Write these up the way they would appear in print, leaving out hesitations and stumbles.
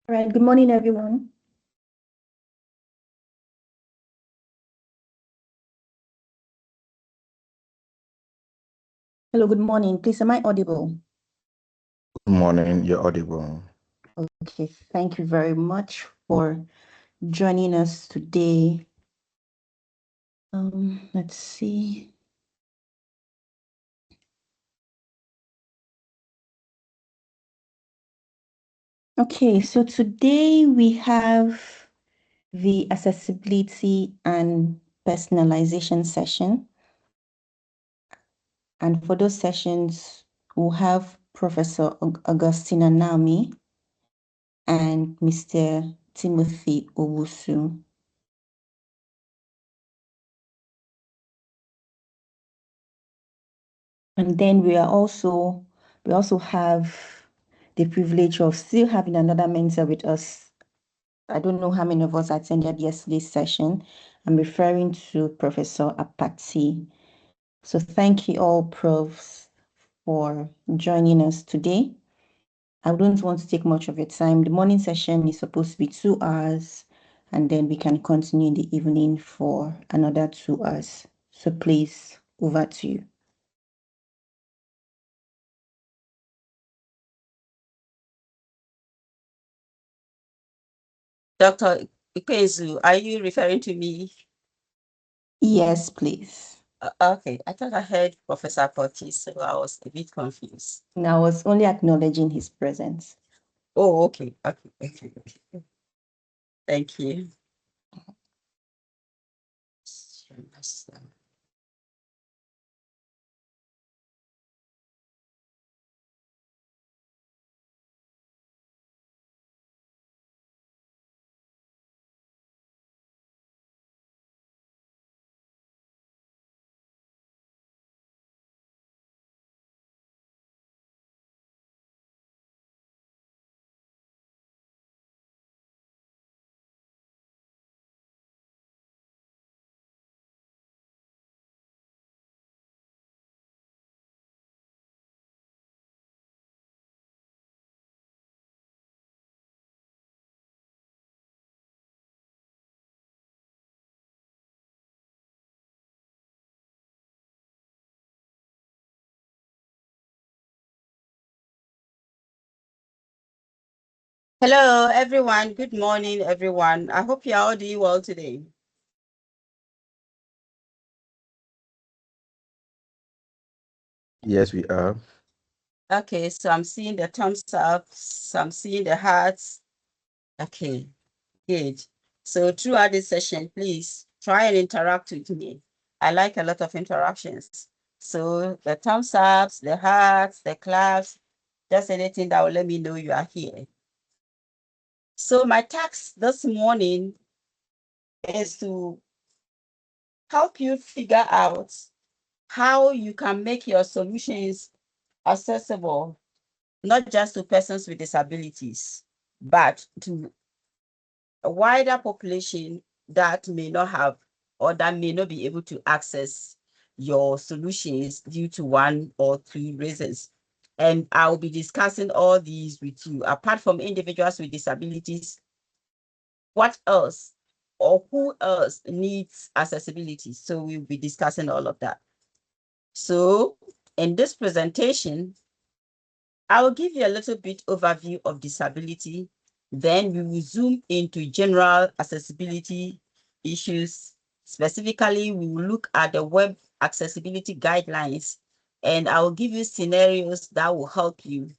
All right, good morning, everyone. Hello, good morning. Please, am I audible? Good morning, you're audible. Okay, thank you very much for joining us today. Let's see. Okay, so today we have the accessibility and personalization session. And for those sessions, we'll have Professor Augustina Naami and Mr. Timothy Owusu. And then we also have the privilege of still having another mentor with us. I don't know how many of us attended yesterday's session. I'm referring to Professor Apati. So thank you all, profs, for joining us today. I don't want to take much of your time. The morning session is supposed to be 2 hours, and then we can continue in the evening for another 2 hours. So please, over to you. Dr. Ikwezu, are you referring to me? Yes, please. Okay, I thought I heard Professor Portis, so I was a bit confused. And I was only acknowledging his presence. Oh, okay. Thank you. Hello, everyone. Good morning, everyone. I hope you are all doing well today. Yes, we are. Okay, so I'm seeing the thumbs up. I'm seeing the hearts. Okay, good. So throughout this session, please try and interact with me. I like a lot of interactions. So the thumbs ups, the hearts, the claps, just anything that will let me know you are here. So my task this morning is to help you figure out how you can make your solutions accessible, not just to persons with disabilities, but to a wider population that may not have or that may not be able to access your solutions due to one or two reasons. And I'll be discussing all these with you. Apart from individuals with disabilities, what else or who else needs accessibility? So we'll be discussing all of that. So in this presentation, I will give you a little bit overview of disability. Then we will zoom into general accessibility issues. Specifically, we will look at the web accessibility guidelines, and I will give you scenarios that will help you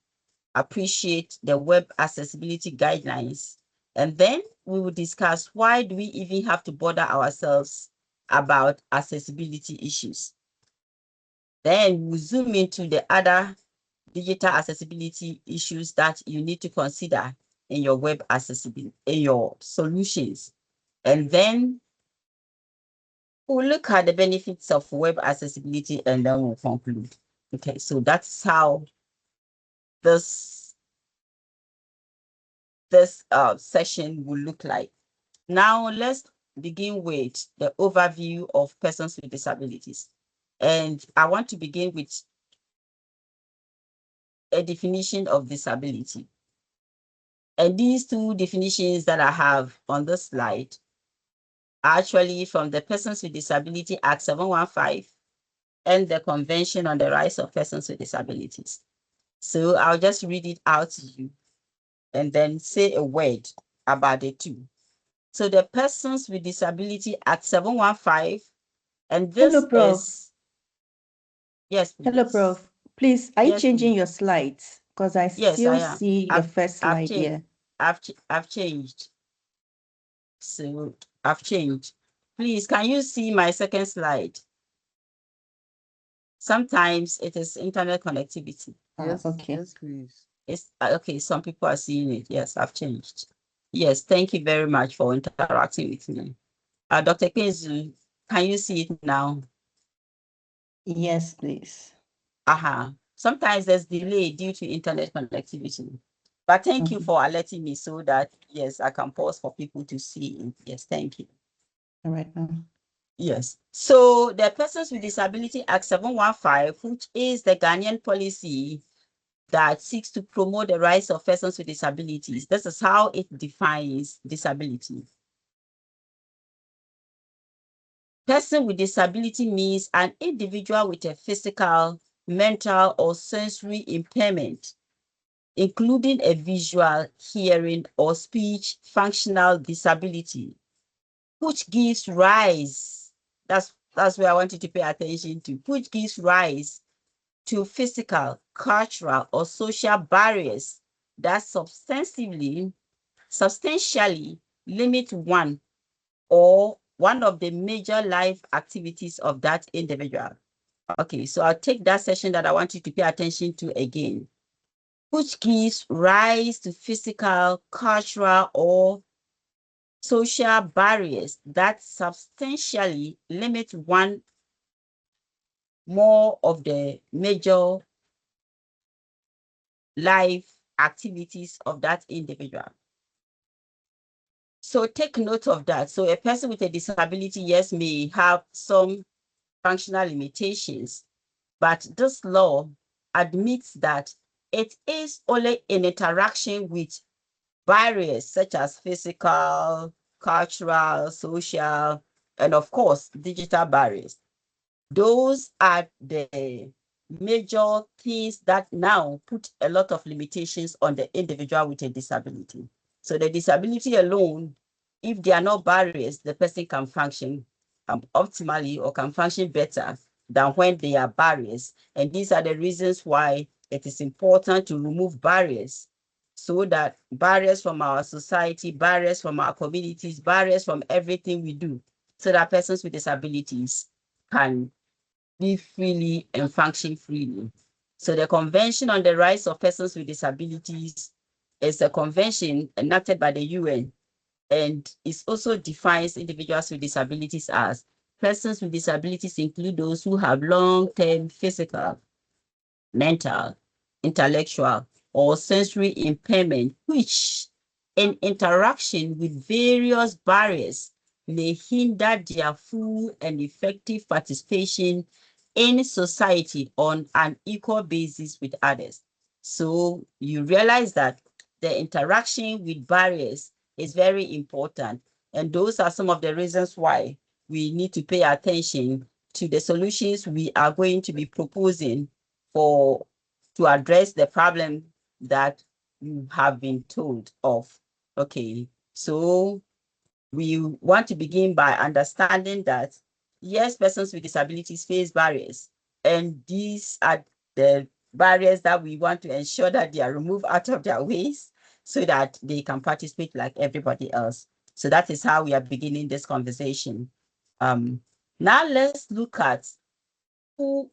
appreciate the web accessibility guidelines. And then we will discuss why do we even have to bother ourselves about accessibility issues. Then we'll zoom into the other digital accessibility issues that you need to consider in your web accessibility, in your solutions. And then we'll look at the benefits of web accessibility and then we'll conclude. Okay, so that's how this session will look like. Now let's begin with the overview of persons with disabilities. And I want to begin with a definition of disability. And these two definitions that I have on the slide are actually from the Persons with Disability Act 715 and the Convention on the Rights of Persons with Disabilities. So I'll just read it out to you and then say a word about the two. So the Persons with Disability Act 715, and this Hello, Prof. is, yes, please. Hello, Prof. Please, are you Yes, changing please. your slides? Because I Yes, still I am. see the first slide here. I've changed. So I've changed. Please, can you see my second slide? Sometimes it is internet connectivity. Yes, okay. Yes, please. It's okay. Some people are seeing it. Yes, I've changed. Yes, thank you very much for interacting with me. Dr. Kenzu, can you see it now? Yes, please. Sometimes there's delay due to internet connectivity. But thank you for alerting me so that, yes, I can pause for people to see it. Yes, thank you. All right, ma'am. Yes. So the Persons with Disability Act 715, which is the Ghanaian policy that seeks to promote the rights of persons with disabilities. This is how it defines disability. Person with disability means an individual with a physical, mental, or sensory impairment, including a visual, hearing, or speech functional disability, which gives rise, that's where I want you to pay attention to, which gives rise to physical, cultural, or social barriers that substantially limit one or one of the major life activities of that individual. Okay, so I'll take that session that I want you to pay attention to again, which gives rise to physical, cultural, or social barriers that substantially limit one more of the major life activities of that individual. So take note of that. So a person with a disability, yes, may have some functional limitations, but this law admits that it is only in interaction with barriers such as physical, cultural, social, and of course, digital barriers. Those are the major things that now put a lot of limitations on the individual with a disability. So the disability alone, if there are no barriers, the person can function optimally or can function better than when there are barriers. And these are the reasons why it is important to remove barriers, so that barriers from our society, barriers from our communities, barriers from everything we do, so that persons with disabilities can live freely and function freely. So the Convention on the Rights of Persons with Disabilities is a convention enacted by the UN, and it also defines individuals with disabilities as persons with disabilities include those who have long-term physical, mental, intellectual, or sensory impairment, which in interaction with various barriers may hinder their full and effective participation in society on an equal basis with others. So you realize that the interaction with barriers is very important. And those are some of the reasons why we need to pay attention to the solutions we are going to be proposing to address the problem that you have been told of. Okay, so we want to begin by understanding that, yes, persons with disabilities face barriers, and these are the barriers that we want to ensure that they are removed out of their ways so that they can participate like everybody else. So that is how we are beginning this conversation. Now let's look at who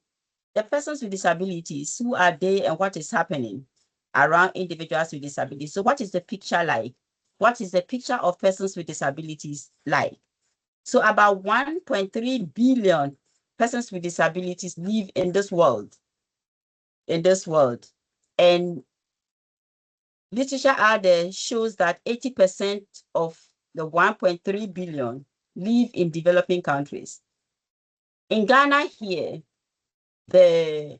the persons with disabilities, who are they and what is happening around individuals with disabilities. So what is the picture like? What is the picture of persons with disabilities like? So about 1.3 billion persons with disabilities live in this world. And literature out there shows that 80% of the 1.3 billion live in developing countries. In Ghana here, the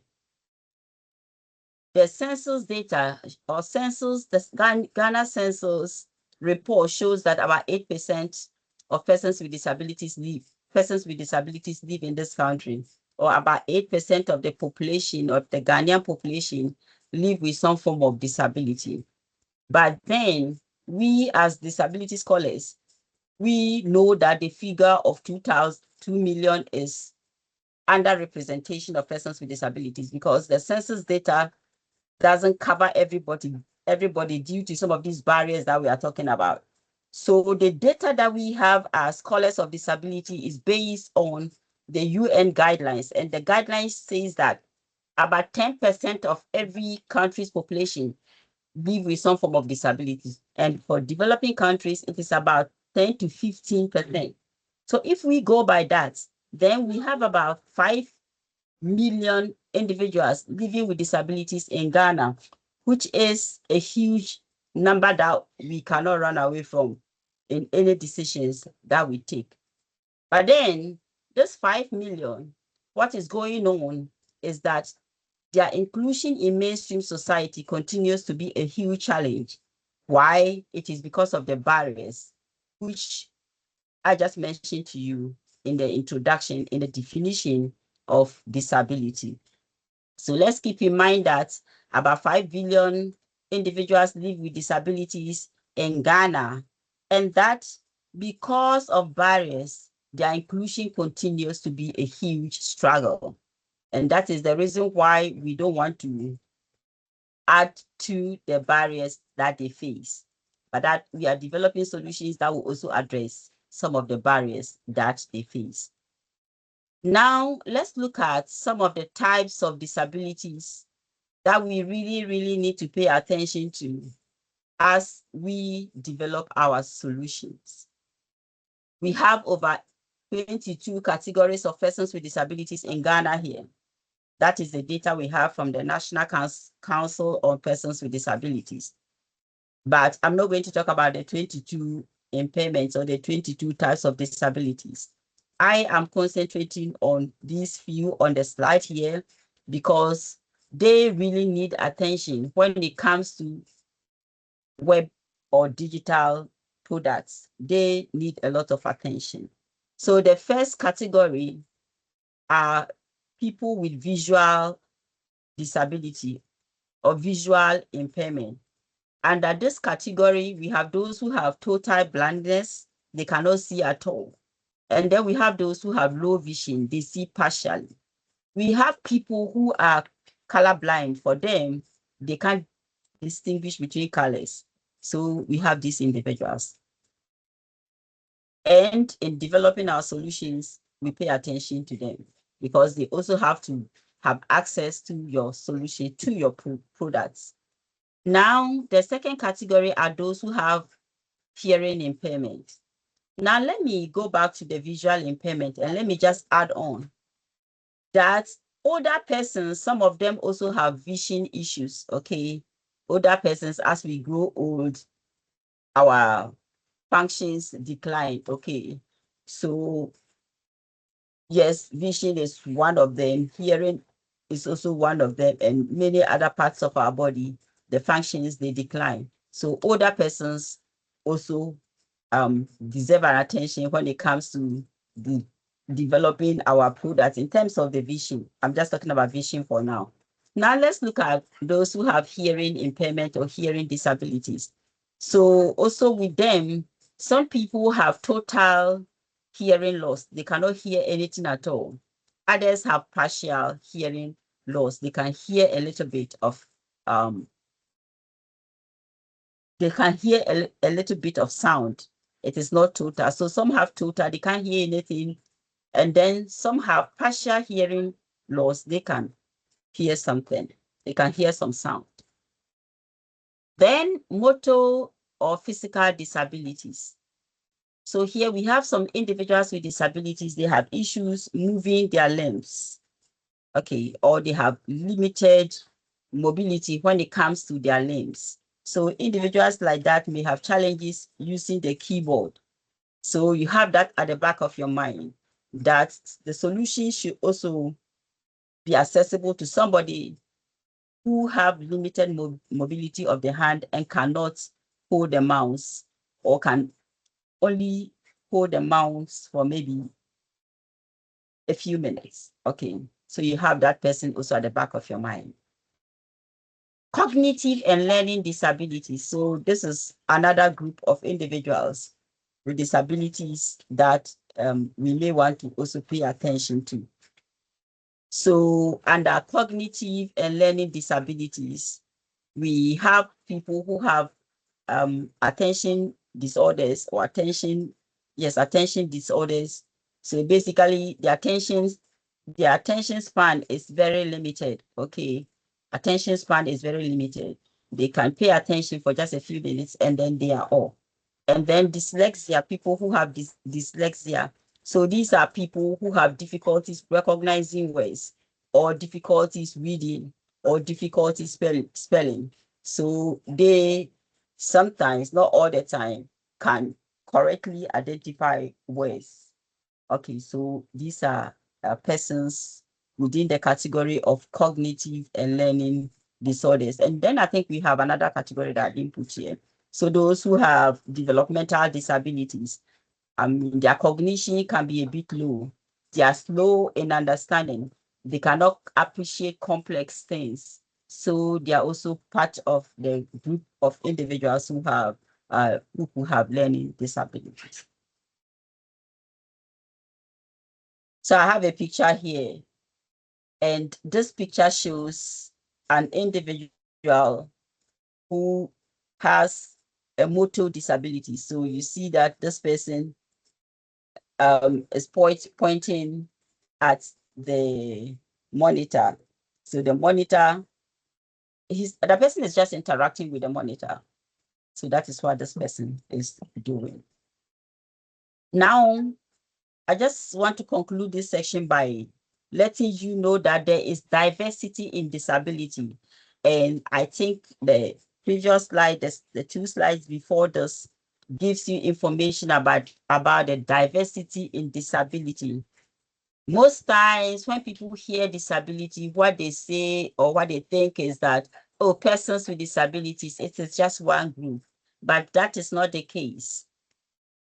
the census data or census, the Ghana census report shows that about 8% of persons with disabilities live in this country, or about 8% of the population, of the Ghanaian population, live with some form of disability. But then we as disability scholars, we know that the figure of 2 million is underrepresentation of persons with disabilities, because the census data doesn't cover everybody due to some of these barriers that we are talking about. So the data that we have as scholars of disability is based on the UN guidelines, and the guidelines says that about 10% of every country's population live with some form of disability. And for developing countries, it is about 10 to 15%. So if we go by that, then we have about 5 million individuals living with disabilities in Ghana, which is a huge number that we cannot run away from in any decisions that we take. But then this 5 million, what is going on is that their inclusion in mainstream society continues to be a huge challenge. Why? It is because of the barriers, which I just mentioned to you in the introduction, in the definition of disability. So let's keep in mind that about 5 billion individuals live with disabilities in Ghana, and that because of barriers, their inclusion continues to be a huge struggle. And that is the reason why we don't want to add to the barriers that they face, but that we are developing solutions that will also address some of the barriers that they face. Now, let's look at some of the types of disabilities that we really need to pay attention to as we develop our solutions. We have over 22 categories of persons with disabilities in Ghana here. That is the data we have from the National Council on Persons with Disabilities. But I'm not going to talk about the 22 impairments or the 22 types of disabilities. I am concentrating on these few on the slide here because they really need attention when it comes to web or digital products. They need a lot of attention. So the first category are people with visual disability or visual impairment. Under this category, we have those who have total blindness, they cannot see at all. And then we have those who have low vision, they see partially. We have people who are colorblind. For them, they can't distinguish between colors. So we have these individuals. And in developing our solutions, we pay attention to them because they also have to have access to your solution, to your products. Now, the second category are those who have hearing impairment. Now, let me go back to the visual impairment and let me just add on that older persons, some of them also have vision issues, okay? Older persons, as we grow old, our functions decline, okay? So, yes, vision is one of them, hearing is also one of them, and many other parts of our body, the functions, they decline. So older persons also deserve our attention when it comes to developing our products in terms of the vision. I'm just talking about vision for now. Now let's look at those who have hearing impairment or hearing disabilities. So also with them, some people have total hearing loss. They cannot hear anything at all. Others have partial hearing loss. They can hear a little bit of a little bit of sound. It is not total. So some have total, they can't hear anything. And then some have partial hearing loss. They can hear something. They can hear some sound. Then motor or physical disabilities. So here we have some individuals with disabilities. They have issues moving their limbs, okay, or they have limited mobility when it comes to their limbs. So individuals like that may have challenges using the keyboard. So you have that at the back of your mind, that the solution should also be accessible to somebody who have limited mobility of the hand and cannot hold the mouse, or can only hold the mouse for maybe a few minutes. Okay, so you have that person also at the back of your mind. Cognitive and learning disabilities. So this is another group of individuals with disabilities that we may want to also pay attention to. So under cognitive and learning disabilities, we have people who have attention disorders or attention disorders. So basically the attention span is very limited. Okay, attention span is very limited. They can pay attention for just a few minutes and then they are off. And then dyslexia, people who have dyslexia. So these are people who have difficulties recognizing words, or difficulties reading, or difficulties spelling. So they sometimes, not all the time, can correctly identify words. Okay, so these are persons within the category of cognitive and learning disorders. And then I think we have another category that I didn't put here. So those who have developmental disabilities, their cognition can be a bit low. They are slow in understanding. They cannot appreciate complex things. So they are also part of the group of individuals who have learning disabilities. So I have a picture here, and this picture shows an individual who has a motor disability. So you see that this person is pointing at the monitor. So the monitor, the person is just interacting with the monitor. So that is what this person is doing. Now, I just want to conclude this section by letting you know that there is diversity in disability. And I think the previous slide, the two slides before this, gives you information about the diversity in disability. Most times when people hear disability, what they say or what they think is that, oh, persons with disabilities, it is just one group. But that is not the case.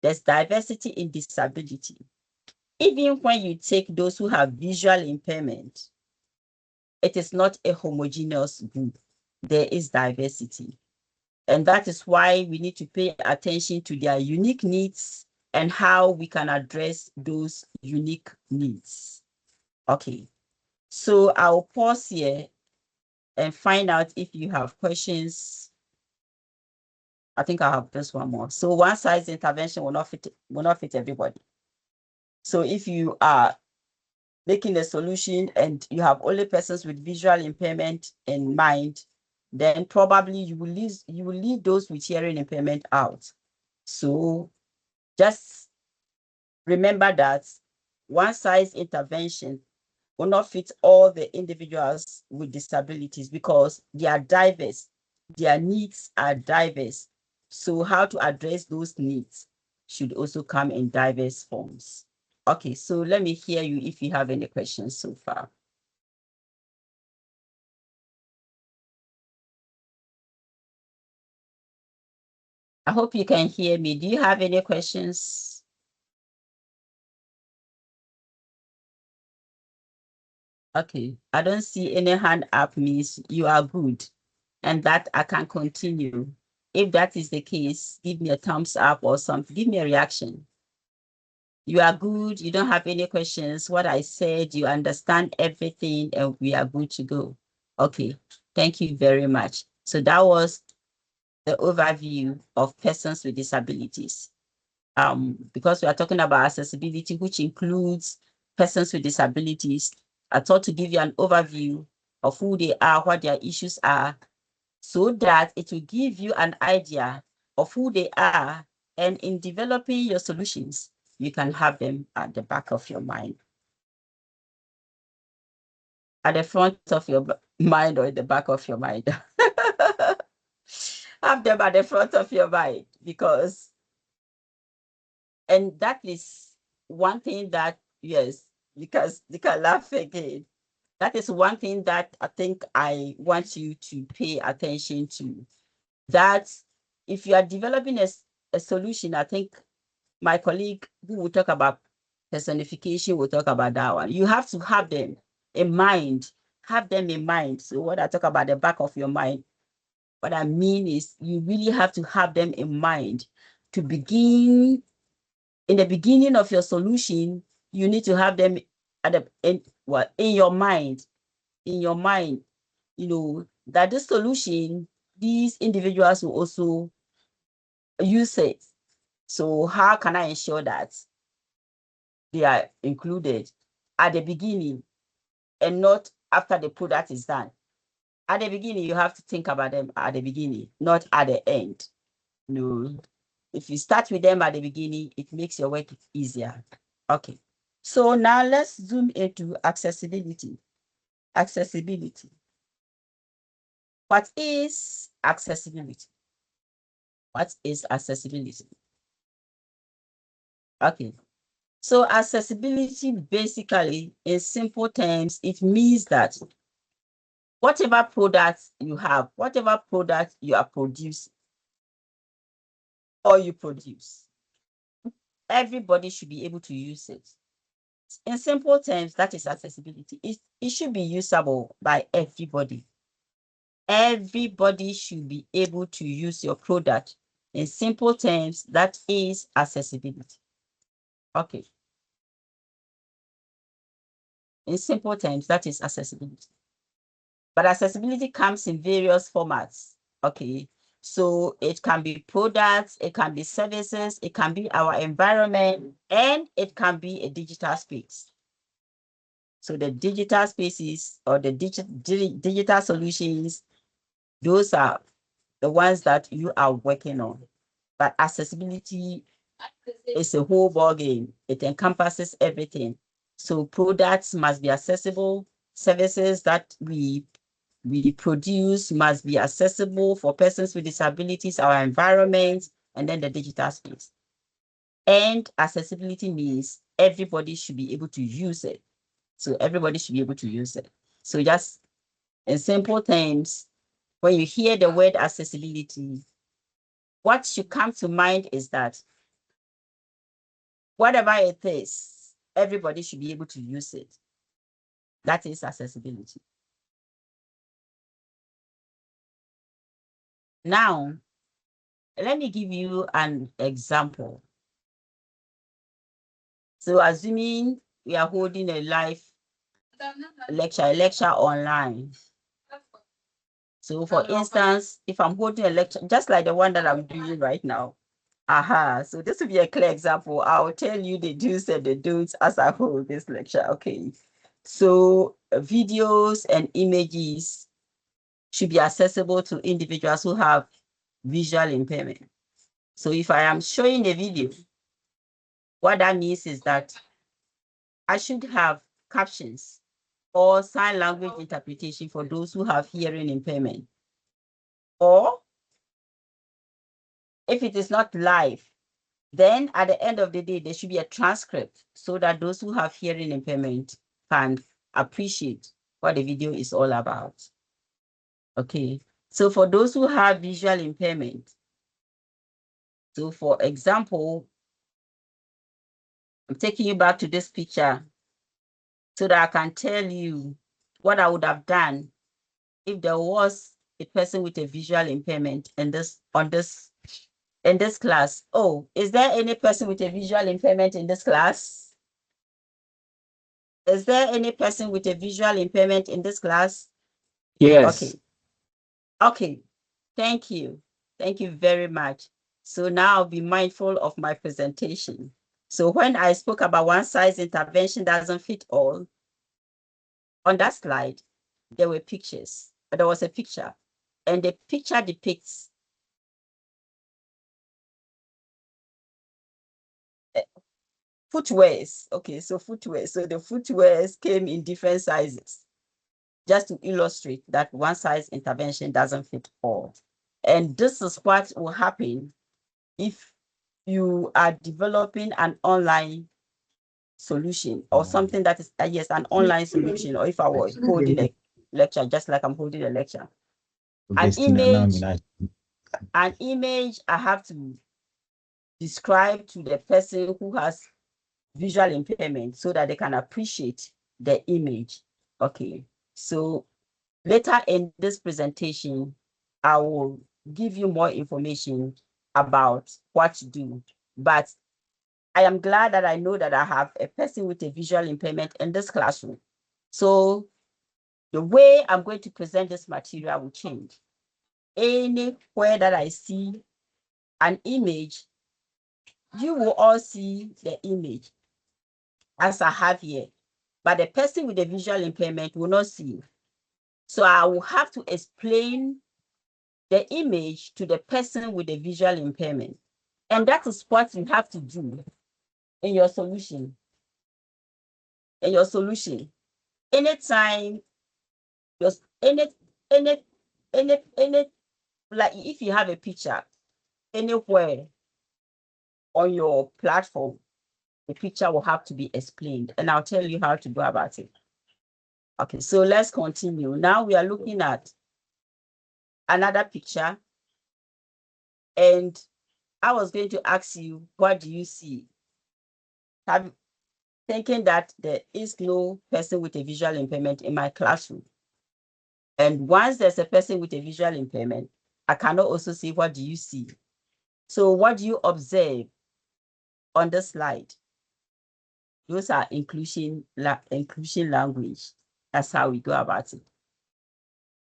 There's diversity in disability. Even when you take those who have visual impairment, it is not a homogeneous group. There is diversity. And that is why we need to pay attention to their unique needs and how we can address those unique needs. Okay, so I'll pause here and find out if you have questions. I think I have just one more. So one size intervention will not fit everybody. So if you are making a solution and you have only persons with visual impairment in mind, then probably you will leave those with hearing impairment out. So just remember that one size intervention will not fit all the individuals with disabilities because they are diverse. Their needs are diverse. So how to address those needs should also come in diverse forms. Okay, so let me hear you if you have any questions so far. I hope you can hear me. Do you have any questions? Okay, I don't see any hand up means you are good and that I can continue. If that is the case, give me a thumbs up or something. Give me a reaction. You are good. You don't have any questions. What I said, you understand everything and we are good to go. Okay, thank you very much. So that was the overview of persons with disabilities. Because we are talking about accessibility, which includes persons with disabilities, I thought to give you an overview of who they are, what their issues are, so that it will give you an idea of who they are. And in developing your solutions, you can have them at the back of your mind. At the front of your mind or at the back of your mind. Have them at the front of your mind because, and that is one thing that, yes, because you can laugh again. That is one thing that I think I want you to pay attention to. That if you are developing a solution, I think my colleague who will talk about personification will talk about that one. You have to have them in mind. Have them in mind. So what I talk about the back of your mind, what I mean is you really have to have them in mind to begin. In the beginning of your solution, you need to have them in your mind. In your mind, that this solution, these individuals will also use it. So how can I ensure that they are included at the beginning and not after the product is done? At the beginning, you have to think about them at the beginning, not at the end. No. If you start with them at the beginning, it makes your work easier. Okay. So now let's zoom into accessibility. Accessibility. What is accessibility? What is accessibility? Okay. So accessibility, basically, in simple terms, it means that whatever product you have, whatever product you are producing or you produce, everybody should be able to use it. In simple terms, that is accessibility. It should be usable by everybody. Everybody should be able to use your product. In simple terms, that is accessibility. Okay. In simple terms, that is accessibility. But accessibility comes in various formats. Okay. So it can be products, it can be services, it can be our environment, and it can be a digital space. So the digital spaces or the digital solutions, those are the ones that you are working on. But accessibility is a whole ball game. It encompasses everything. So products must be accessible. Services that we produce must be accessible for persons with disabilities, our environment, and then the digital space. And accessibility means everybody should be able to use it. So everybody should be able to use it. So just in simple terms, when you hear the word accessibility, what should come to mind is that whatever it is, everybody should be able to use it. That is accessibility. Now, let me give you an example. So assuming we are holding a live lecture online. So for instance, if I'm holding a lecture, just like the one that I'm doing right now, so this will be a clear example. I'll tell you the do's and the don'ts as I hold this lecture. Okay. So videos and images should be accessible to individuals who have visual impairment. So if I am showing a video, what that means is that I should have captions or sign language interpretation for those who have hearing impairment. Or if it is not live, then at the end of the day, there should be a transcript so that those who have hearing impairment can appreciate what the video is all about. Okay, so for those who have visual impairment, so for example, I'm taking you back to this picture so that I can tell you what I would have done if there was a person with a visual impairment in this class. Oh, is there any person with a visual impairment in this class? Is there any person with a visual impairment in this class? Yes. Okay. Okay. Thank you. Thank you very much. So now I'll be mindful of my presentation. So when I spoke about one size intervention doesn't fit all, on that slide, there were pictures. There was a picture, and the picture depicts footwears. Okay, so footwear. So the footwears came in different sizes, just to illustrate that one size intervention doesn't fit all. And this is what will happen if you are developing an online solution or something that is, yes, an online solution, or if I were holding a lecture, just like I'm holding a lecture. An image I have to describe to the person who has visual impairment so that they can appreciate the image. Okay, so later in this presentation, I will give you more information about what to do. But I am glad that I know that I have a person with a visual impairment in this classroom. So the way I'm going to present this material will change. Anywhere that I see an image, you will all see the image as I have here, but the person with the visual impairment will not see. So I will have to explain the image to the person with the visual impairment. And that is what you have to do in your solution. Anytime, just like if you have a picture anywhere on your platform, the picture will have to be explained, and I'll tell you how to go about it. Okay, so let's continue. Now we are looking at another picture, and I was going to ask you, what do you see? Thinking that there is no person with a visual impairment in my classroom. And once there's a person with a visual impairment, I cannot also see, what do you see? So what do you observe on the slide? Those are inclusion language. That's how we go about it.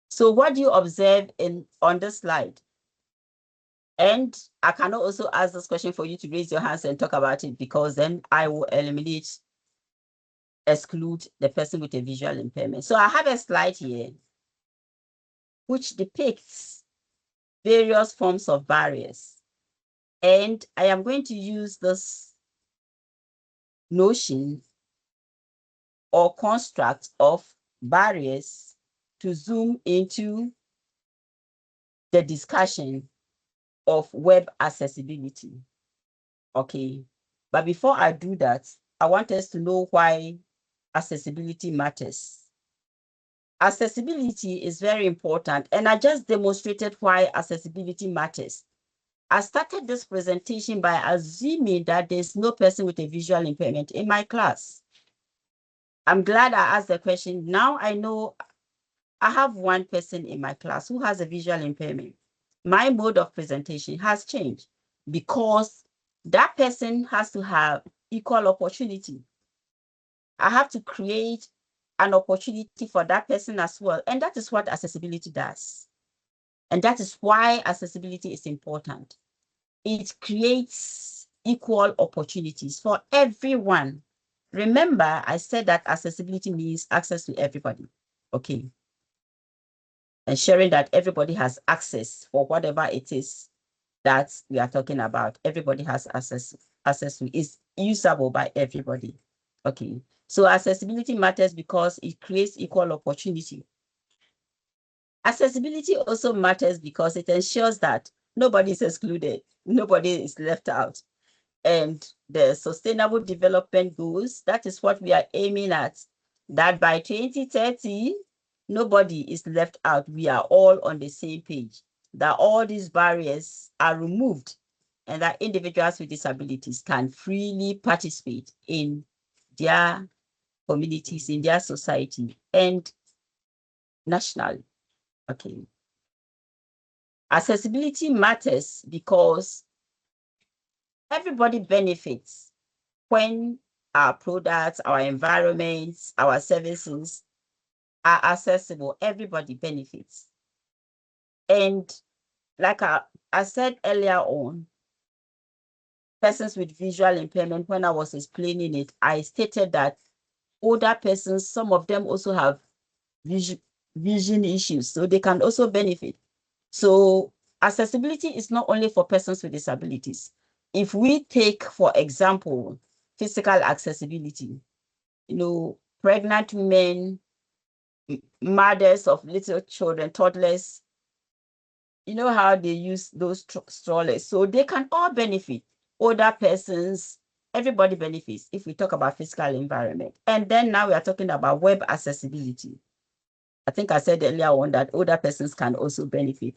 So what do you observe on the slide? And I cannot also ask this question for you to raise your hands and talk about it, because then I will exclude the person with a visual impairment. So I have a slide here which depicts various forms of barriers. And I am going to use this notion or construct of barriers to zoom into the discussion of web accessibility. Okay, but before I do that, I want us to know why accessibility matters. Accessibility is very important, and I just demonstrated why accessibility matters. I started this presentation by assuming that there's no person with a visual impairment in my class. I'm glad I asked the question. Now I know I have one person in my class who has a visual impairment. My mode of presentation has changed because that person has to have equal opportunity. I have to create an opportunity for that person as well. And that is what accessibility does. And that is why accessibility is important. It creates equal opportunities for everyone. Remember, I said that accessibility means access to everybody. Okay. Ensuring that everybody has access for whatever it is that we are talking about. Everybody has access to it. It's usable by everybody. Okay. So accessibility matters because it creates equal opportunity. Accessibility also matters because it ensures that nobody is excluded, nobody is left out. And the Sustainable Development Goals, that is what we are aiming at, that by 2030, nobody is left out. We are all on the same page, that all these barriers are removed and that individuals with disabilities can freely participate in their communities, in their society, and nationally. Okay. Accessibility matters because everybody benefits when our products, our environments, our services are accessible. Everybody benefits. And like I said earlier on, persons with visual impairment, when I was explaining it, I stated that older persons, some of them also have vision issues, so they can also benefit. So accessibility is not only for persons with disabilities. If we take, for example, physical accessibility, pregnant women, mothers of little children, toddlers, how they use those strollers. So they can all benefit. Older persons, everybody benefits if we talk about physical environment. And then now we are talking about web accessibility. I think I said earlier on that older persons can also benefit.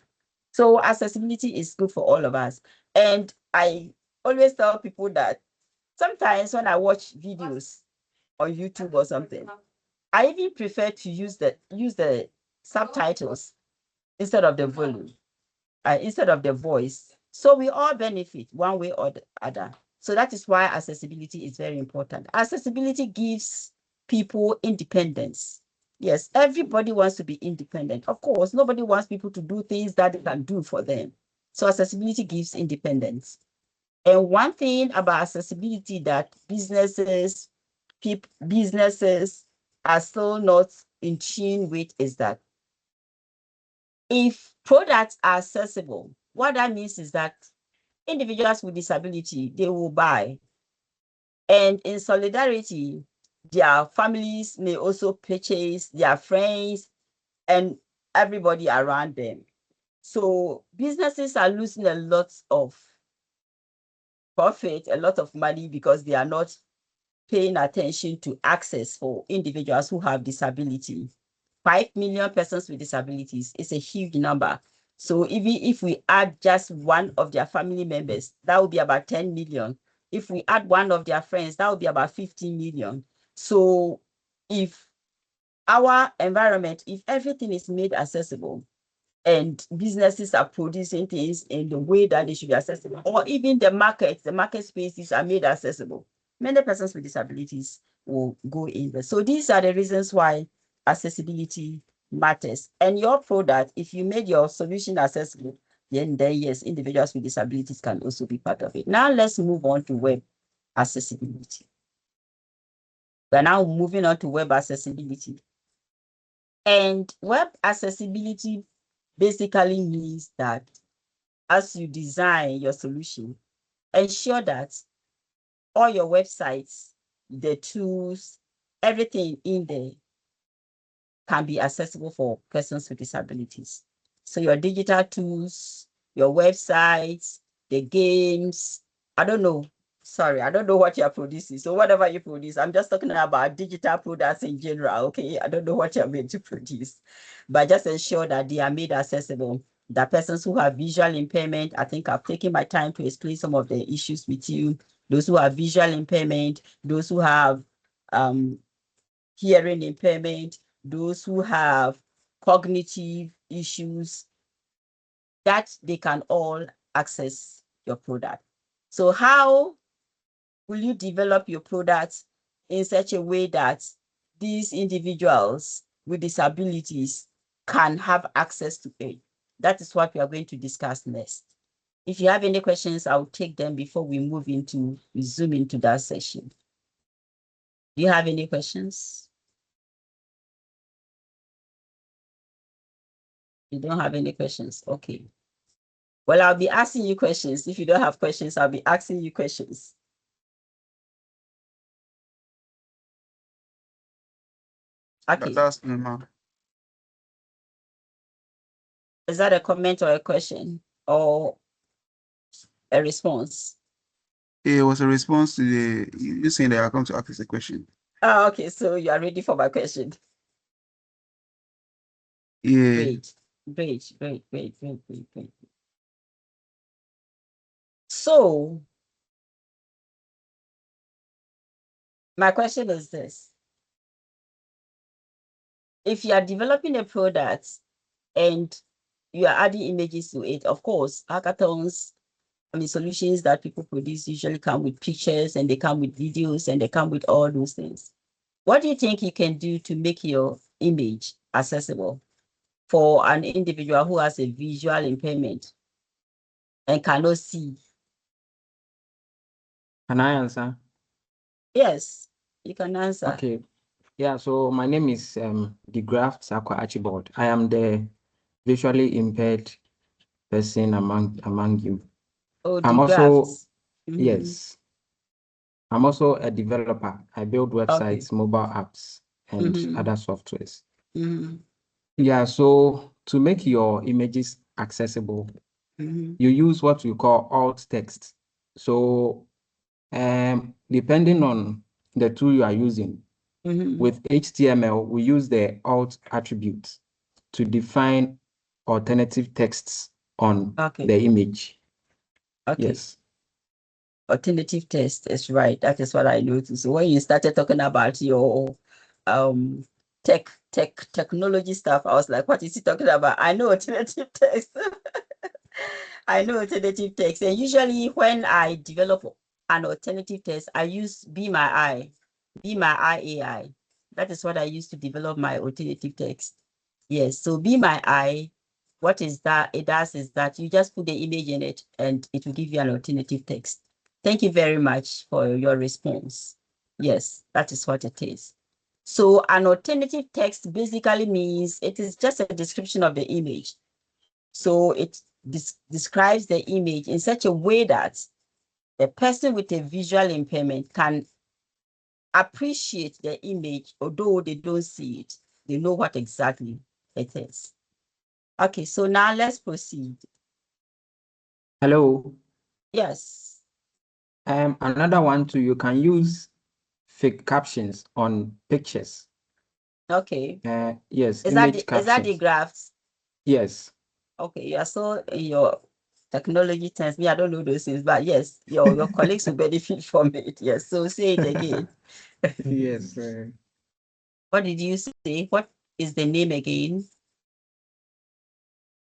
So accessibility is good for all of us. And I always tell people that sometimes when I watch videos on YouTube or something, I even prefer to use the subtitles instead of the volume, instead of the voice. So we all benefit one way or the other. So that is why accessibility is very important. Accessibility gives people independence. Yes, everybody wants to be independent. Of course, nobody wants people to do things that they can do for them. So accessibility gives independence. And one thing about accessibility that businesses are still not in tune with is that if products are accessible, what that means is that individuals with disability, they will buy. And in solidarity, their families may also purchase, their friends, and everybody around them. So businesses are losing a lot of profit, a lot of money, because they are not paying attention to access for individuals who have disability. 5 million persons with disabilities is a huge number. So even if we add just one of their family members, that would be about 10 million. If we add one of their friends, that would be about 15 million. So if our environment, if everything is made accessible, and businesses are producing things in the way that they should be accessible, or even the market spaces are made accessible, many persons with disabilities will go in there. So these are the reasons why accessibility matters. And your product, if you made your solution accessible, then yes, individuals with disabilities can also be part of it. Now let's move on to web accessibility. We're now moving on to web accessibility. And web accessibility basically means that as you design your solution, ensure that all your websites, the tools, everything in there can be accessible for persons with disabilities. So your digital tools, your websites, the games, I don't know what you're producing. So whatever you produce, I'm just talking about digital products in general, okay? I don't know what you're going to produce, but just ensure that they are made accessible. The persons who have visual impairment, I think I've taken my time to explain some of the issues with you. Those who have visual impairment, those who have hearing impairment, those who have cognitive issues, that they can all access your product. So how will you develop your product in such a way that these individuals with disabilities can have access to it? That is what we are going to discuss next. If you have any questions, I'll take them before we zoom into that session. Do you have any questions? You don't have any questions? Okay. Well, I'll be asking you questions. If you don't have questions, I'll be asking you questions. Okay. That's normal. Is that a comment or a question or a response? It was a response to you saying that I come to ask a question. Oh, okay. So you are ready for my question. Yeah. Great. So my question is this. If you are developing a product and you are adding images to it, of course, hackathons, solutions that people produce usually come with pictures, and they come with videos, and they come with all those things. What do you think you can do to make your image accessible for an individual who has a visual impairment and cannot see? Can I answer? Yes, you can answer. Okay. Yeah, so my name is DeGraft Sakwa Archibald. I am the visually impaired person among you. Oh, I'm also, yes. I'm also a developer. I build websites, mobile apps, and other softwares. Yeah, so to make your images accessible, you use what we call alt text. So depending on the tool you are using, with HTML, we use the alt attribute to define alternative texts on the image. Okay. Yes. Alternative text is right. That is what I noticed. So when you started talking about your technology stuff, I was like, what is he talking about? I know alternative text. I know alternative text. And usually when I develop an alternative text, I use Be My Eye AI. That is what I use to develop my alternative text. Yes. So Be My Eye, what is that? It does is that you just put the image in it and it will give you an alternative text. Thank you very much for your response. Yes, that is what it is. So an alternative text basically means it is just a description of the image. So it describes the image in such a way that the person with a visual impairment can appreciate the image, although they don't see it. They know what exactly it is. Okay, so now let's proceed. Hello. Yes. Another one too, you can use fake captions on pictures. Okay. Yes, Is image that the captions. graphs? Yes. Okay, yeah, so your technology terms, me, I don't know those things, but yes, your colleagues will benefit from it. Yes, so say it again. Yes. What did you say? What is the name again?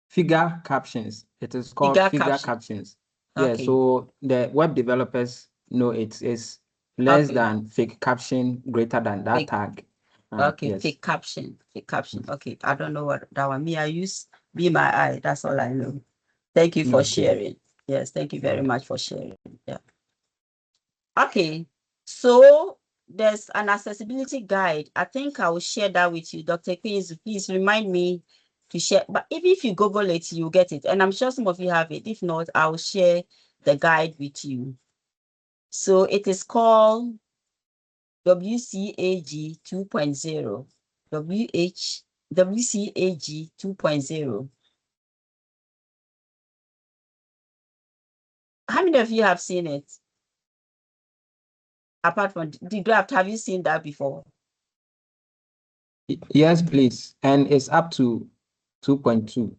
Figure captions. It is called figure captions. Yeah, Okay. so the web developers know it is less than fake caption, greater than that tag. Okay, yes. fake caption. Okay, I don't know what that one. Me, I use Be My Eye. That's all I know. Thank you for sharing. Yes, thank you very much for sharing. Yeah. Okay, so there's an accessibility guide. I think I will share that with you. Dr. Please remind me to share. But even if you Google it, you'll get it. And I'm sure some of you have it. If not, I'll share the guide with you. So it is called WCAG 2.0. WCAG 2.0. How many of you have seen it? Apart from the draft, have you seen that before? Yes, please. And it's up to 2.2.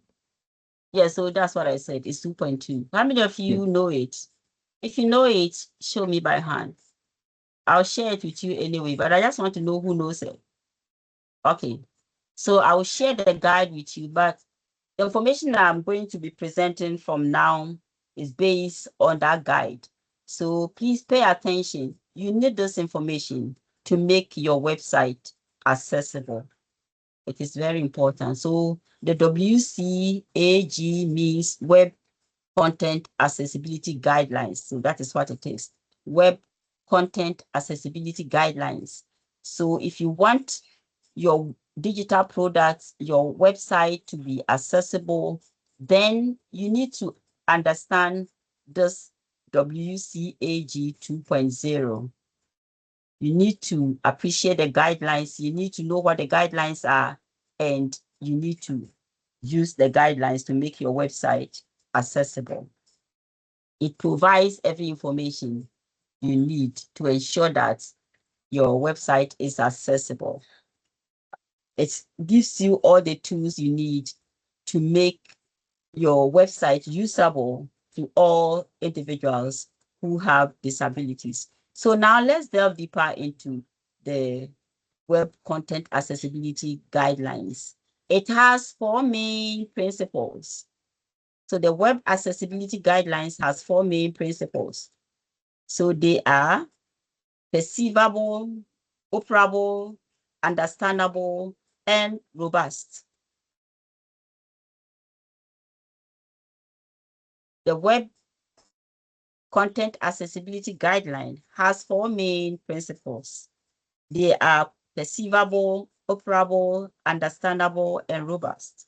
Yeah, so that's what I said. It's 2.2. How many of you know it? If you know it, show me by hand. I'll share it with you anyway, but I just want to know who knows it. Okay, so I will share the guide with you, but the information that I'm going to be presenting from now is based on that guide. So please pay attention. You need this information to make your website accessible. It is very important. So the WCAG means Web Content Accessibility Guidelines. So that is what it is. Web Content Accessibility Guidelines. So if you want your digital products, your website to be accessible, then you need to understand this WCAG 2.0. You need to appreciate the guidelines. You need to know what the guidelines are, and you need to use the guidelines to make your website accessible. It provides every information you need to ensure that your website is accessible. It gives you all the tools you need to make your website usable to all individuals who have disabilities. So now let's delve deeper into the Web Content Accessibility Guidelines. It has 4 main principles. So the Web Accessibility Guidelines has 4 main principles. So they are perceivable, operable, understandable, and robust. The Web Content Accessibility Guideline has 4 main principles. They are perceivable, operable, understandable, and robust.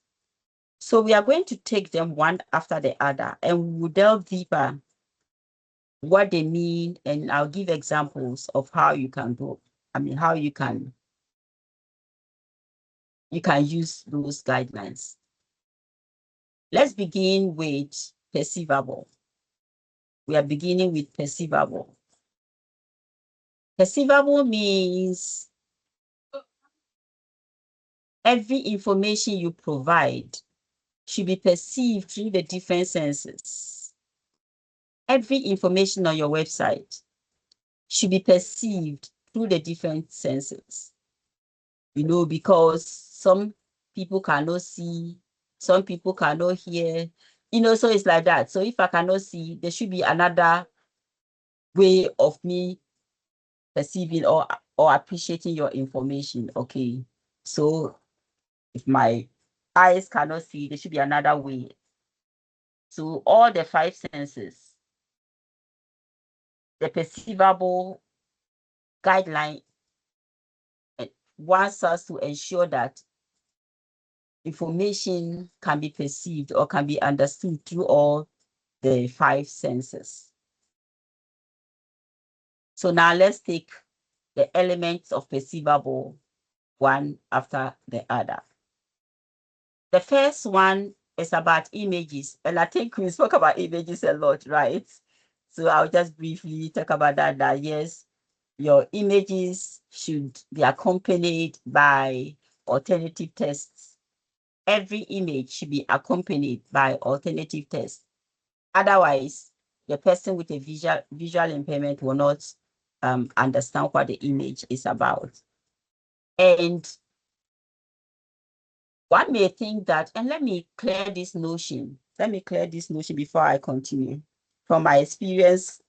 So we are going to take them one after the other, and we will delve deeper what they mean, and I'll give examples of how you can go. How you can use those guidelines. Let's begin with perceivable. We are beginning with perceivable. Perceivable means every information you provide should be perceived through the different senses. Every information on your website should be perceived through the different senses. You know, because some people cannot see, some people cannot hear, you know, so it's like that. So if I cannot see, there should be another way of me perceiving or appreciating your information. Okay. So if my eyes cannot see, there should be another way. So all the 5 senses, the perceivable guideline wants us to ensure that information can be perceived or can be understood through all the 5 senses. So now let's take the elements of perceivable one after the other. The first one is about images, and I think we spoke about images a lot, right? So I'll just briefly talk about that yes, your images should be accompanied by alternative tests. Every image should be accompanied by alternative tests. Otherwise, the person with a visual impairment will not understand what the image is about. And one may think that, and let me clear this notion before I continue. From my experience,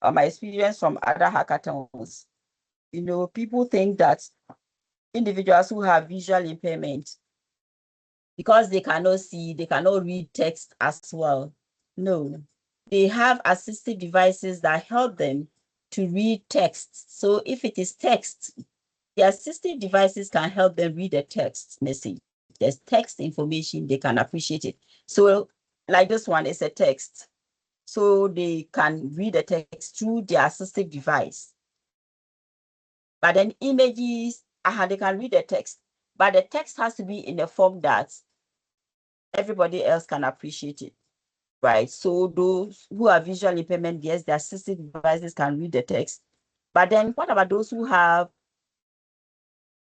from other hackathons, you know, people think that individuals who have visual impairment, because they cannot see, they cannot read text as well. No, they have assistive devices that help them to read text. So if it is text, the assistive devices can help them read the text message. There's text information, they can appreciate it. So like this one is a text. So they can read the text through their assistive device. But then images, they can read the text, but the text has to be in a form that everybody else can appreciate it, right? So those who have visual impairment, yes, their assistive devices can read the text. But then what about those who have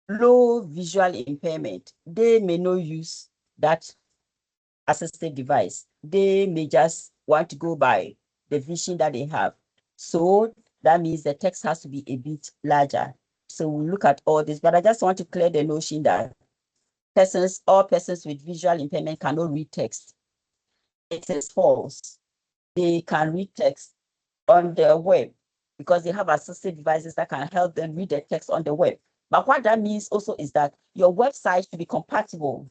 low visual impairment? They may not use that assistive device. They may just want to go by the vision that they have. So that means the text has to be a bit larger. So we'll look at all this, but I just want to clear the notion that all persons with visual impairment cannot read text. It is false. They can read text on the web because they have assistive devices that can help them read the text on the web. But what that means also is that your website should be compatible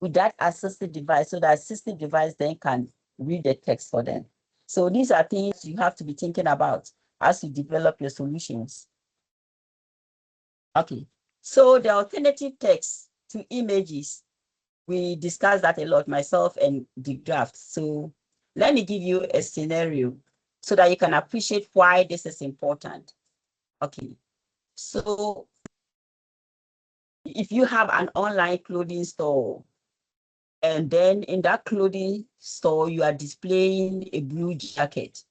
with that assistive device, so that assistive device then can read the text for them. So these are things you have to be thinking about as you develop your solutions. Okay, so the alternative text to images, we discussed that a lot, myself and the draft. So let me give you a scenario so that you can appreciate why this is important. Okay, so if you have an online clothing store, and then in that clothing store, you are displaying a blue jacket.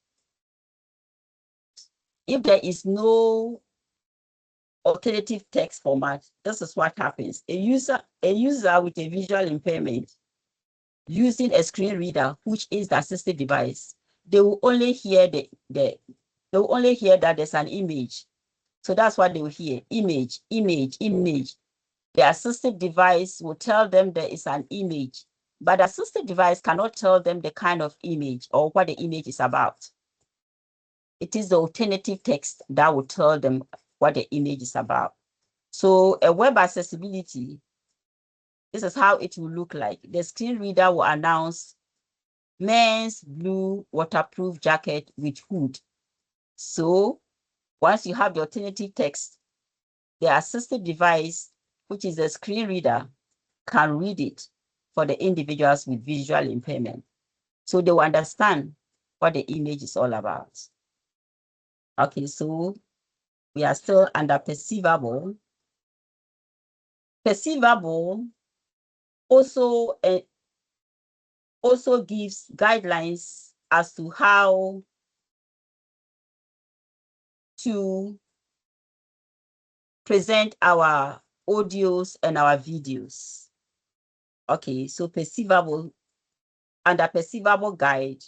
If there is no alternative text format, this is what happens. A user with a visual impairment using a screen reader, which is the assistive device, they will only hear that there's an image. So that's what they will hear: image, image, image. The assistive device will tell them there is an image, but the assistive device cannot tell them the kind of image or what the image is about. It is the alternative text that will tell them what the image is about. So a web accessibility, this is how it will look like. The screen reader will announce men's blue waterproof jacket with hood. So once you have the alternative text, the assistive device, which is a screen reader, can read it for the individuals with visual impairment. So they will understand what the image is all about. Okay, so we are still under perceivable. Perceivable also gives guidelines as to how to present our audios and our videos. Okay, so perceivable, under perceivable guide,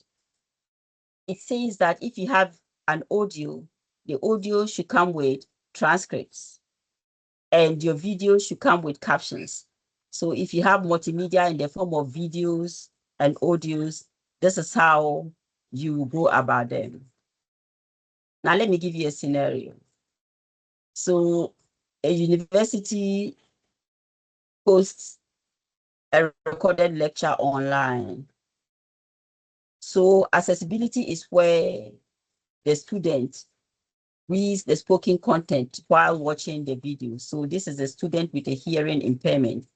it says that if you have an audio, the audio should come with transcripts and your video should come with captions. So if you have multimedia in the form of videos and audios, this is how you go about them. Now, let me give you a scenario. So a university posts a recorded lecture online. So accessibility is where the student reads the spoken content while watching the video. So this is a student with a hearing impairment.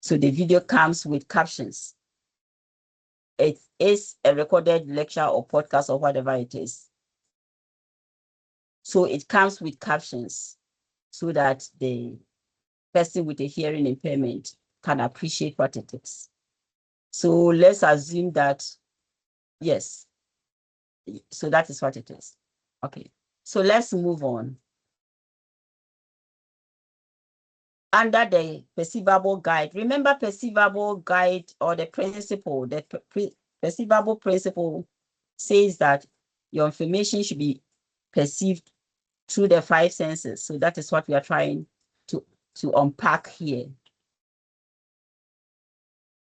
So the video comes with captions. It is a recorded lecture or podcast or whatever it is. So it comes with captions so that the person with a hearing impairment can appreciate what it is. So let's assume that, yes. So that is what it is. Okay, so let's move on. Under the perceivable guide, remember perceivable guide or the principle, the perceivable principle says that your information should be perceived through the 5 senses. So that is what we are trying to unpack here.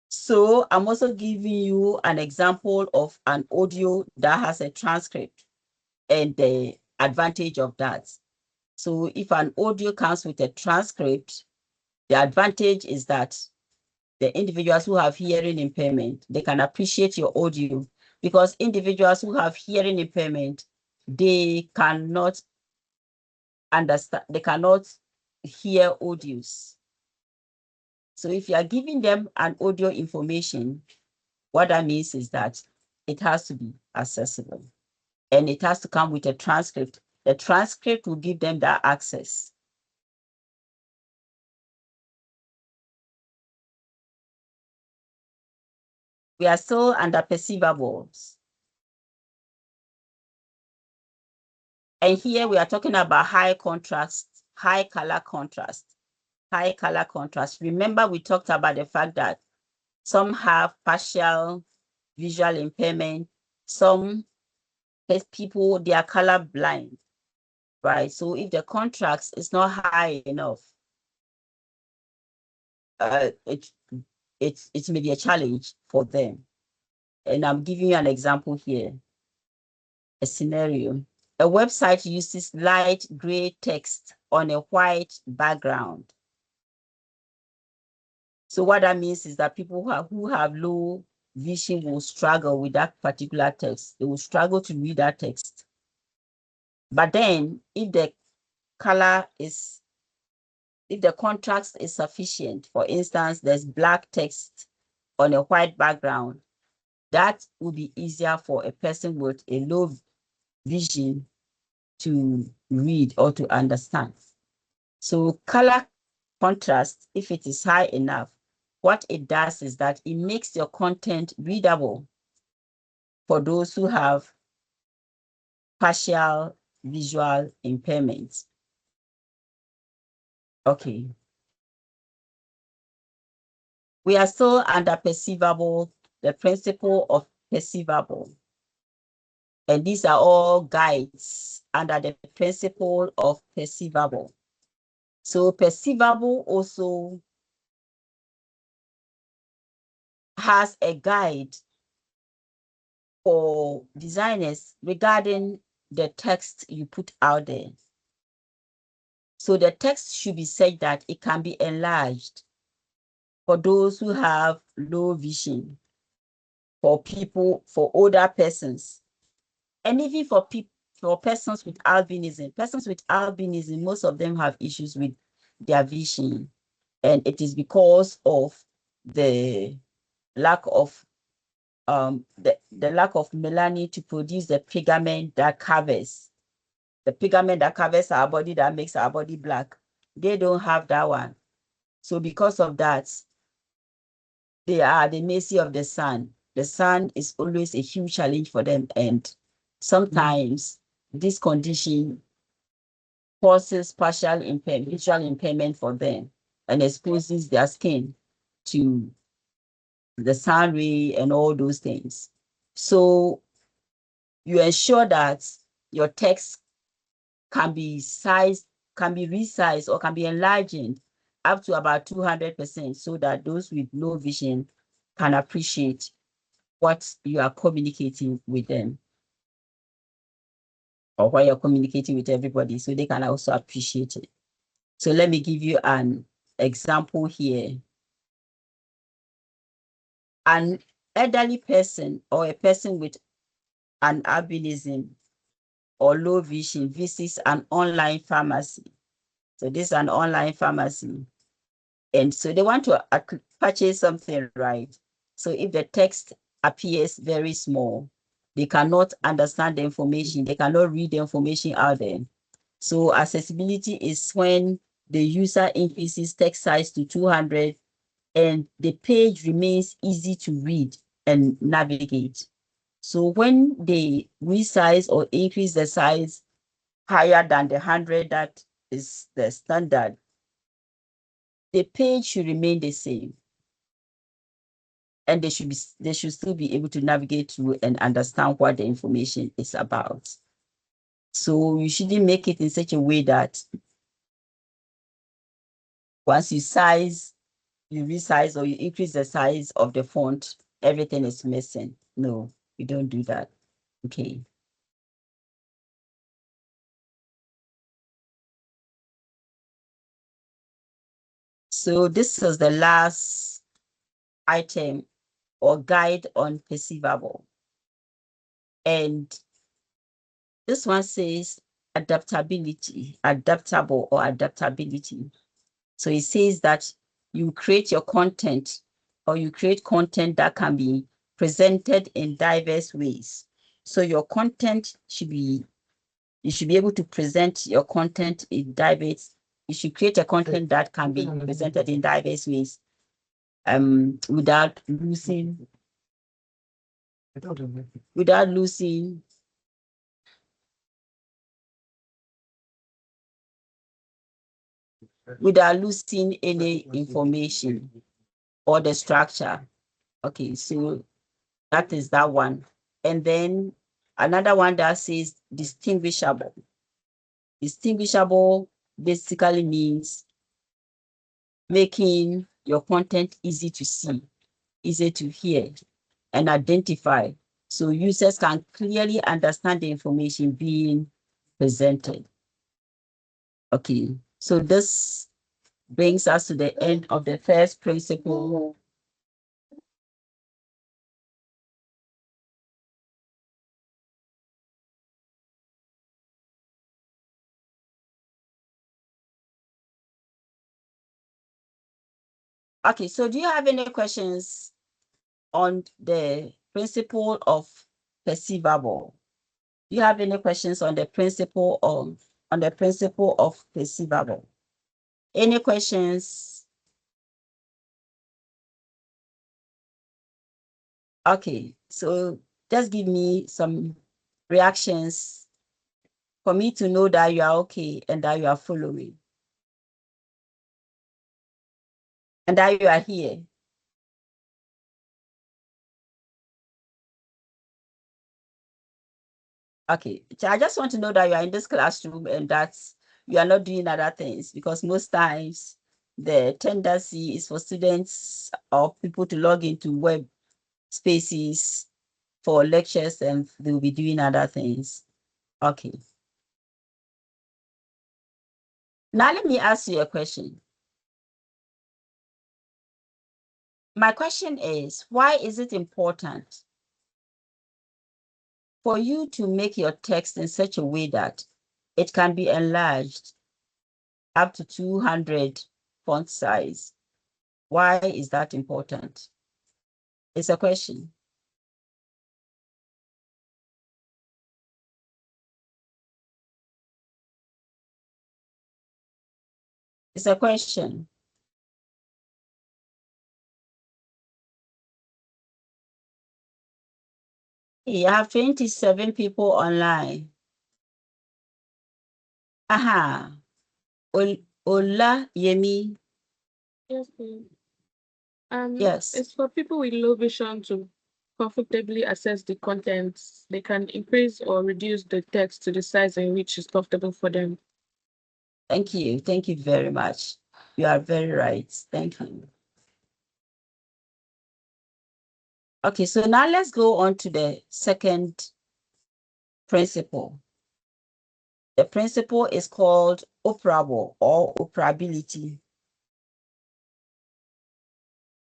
So I'm also giving you an example of an audio that has a transcript and the advantage of that. So if an audio comes with a transcript, the advantage is that the individuals who have hearing impairment, they can appreciate your audio, because individuals who have hearing impairment, they cannot understand, they cannot hear audios. So if you are giving them an audio information, what that means is that it has to be accessible and it has to come with a transcript. The transcript will give them that access. We are still under perceivables. And here we are talking about high contrast, high color contrast, high color contrast. Remember, we talked about the fact that some have partial visual impairment, some people, they are color blind, right? So if the contrast is not high enough, it may be a challenge for them. And I'm giving you an example here, a scenario. A website uses light gray text on a white background. So what that means is that people who have low vision will struggle with that particular text. They will struggle to read that text. But then if the contrast is sufficient, for instance, there's black text on a white background, that will be easier for a person with a low vision to read or to understand. So color contrast, if it is high enough, what it does is that it makes your content readable for those who have partial visual impairments. Okay. We are still under perceivable, the principle of perceivable. And these are all guides under the principle of perceivable. So perceivable also has a guide for designers regarding the text you put out there. So the text should be said that it can be enlarged for those who have low vision, for people, for older persons, and even for people, for persons with albinism. Persons with albinism, most of them have issues with their vision, and it is because of the lack of the lack of melanin to produce the pigment that covers our body, that makes our body black. They don't have that one. So because of that, they are at the mercy of the sun. The sun is always a huge challenge for them. And sometimes this condition causes partial visual impairment for them and exposes their skin to the sun ray and all those things. So you ensure that your text can be resized or can be enlarged up to about 200% so that those with low vision can appreciate what you are communicating with them, or what you're communicating with everybody, so they can also appreciate it. So let me give you an example here. An elderly person or a person with an albinism or low vision visits an online pharmacy. So this is an online pharmacy. And so they want to purchase something, right? So if the text appears very small, they cannot understand the information. They cannot read the information out there. So accessibility is when the user increases text size to 200 and the page remains easy to read and navigate. So when they resize or increase the size higher than the 100 that is the standard, the page should remain the same. And they should still be able to navigate through and understand what the information is about. So you shouldn't make it in such a way that once you resize or you increase the size of the font, everything is missing. No, you don't do that. Okay. So this is the last item or guide on perceivable. And this one says adaptability, adaptable or adaptability. So it says that you create your content or you create content that can be presented in diverse ways. So your content should be, you should be able to present your content in diverse, you should create a content that can be presented in diverse ways without losing any information or the structure. Okay, so that is that one. And then another one that says distinguishable. Distinguishable basically means making your content easy to see, easy to hear, and identify, so users can clearly understand the information being presented. Okay, so this brings us to the end of the first principle. Okay, so do you have any questions on the principle of perceivable? Do you have any questions on the principle of perceivable? Any questions? Okay, so just give me some reactions for me to know that you are okay and that you are following and that you are here. Okay, so I just want to know that you are in this classroom and that you are not doing other things, because most times the tendency is for students or people to log into web spaces for lectures and they'll be doing other things. Okay. Now let me ask you a question. My question is, why is it important for you to make your text in such a way that it can be enlarged up to 200 font size? Why is that important? It's a question. It's a question. You have 27 people online. Aha. Ola Yemi. Yes, please. Yes. It's for people with low vision to comfortably access the content. They can increase or reduce the text to the size in which is comfortable for them. Thank you. Thank you very much. You are very right. Thank you. Okay, so now let's go on to the second principle. The principle is called operable or operability.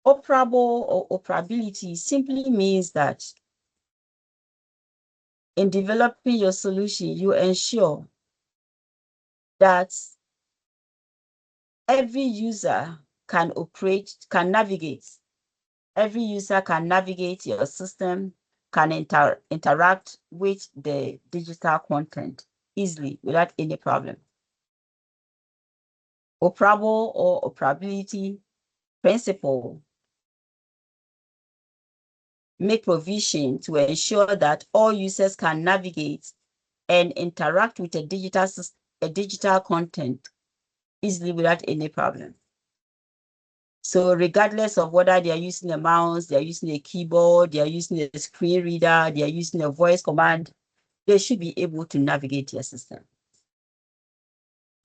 Operable or operability simply means that in developing your solution, you ensure that every user can navigate. Every user can navigate your system, can interact with the digital content easily without any problem. Operable or operability principle make provision to ensure that all users can navigate and interact with a digital content easily without any problem. So regardless of whether they are using a mouse, they are using a keyboard, they are using a screen reader, they are using a voice command, they should be able to navigate your system.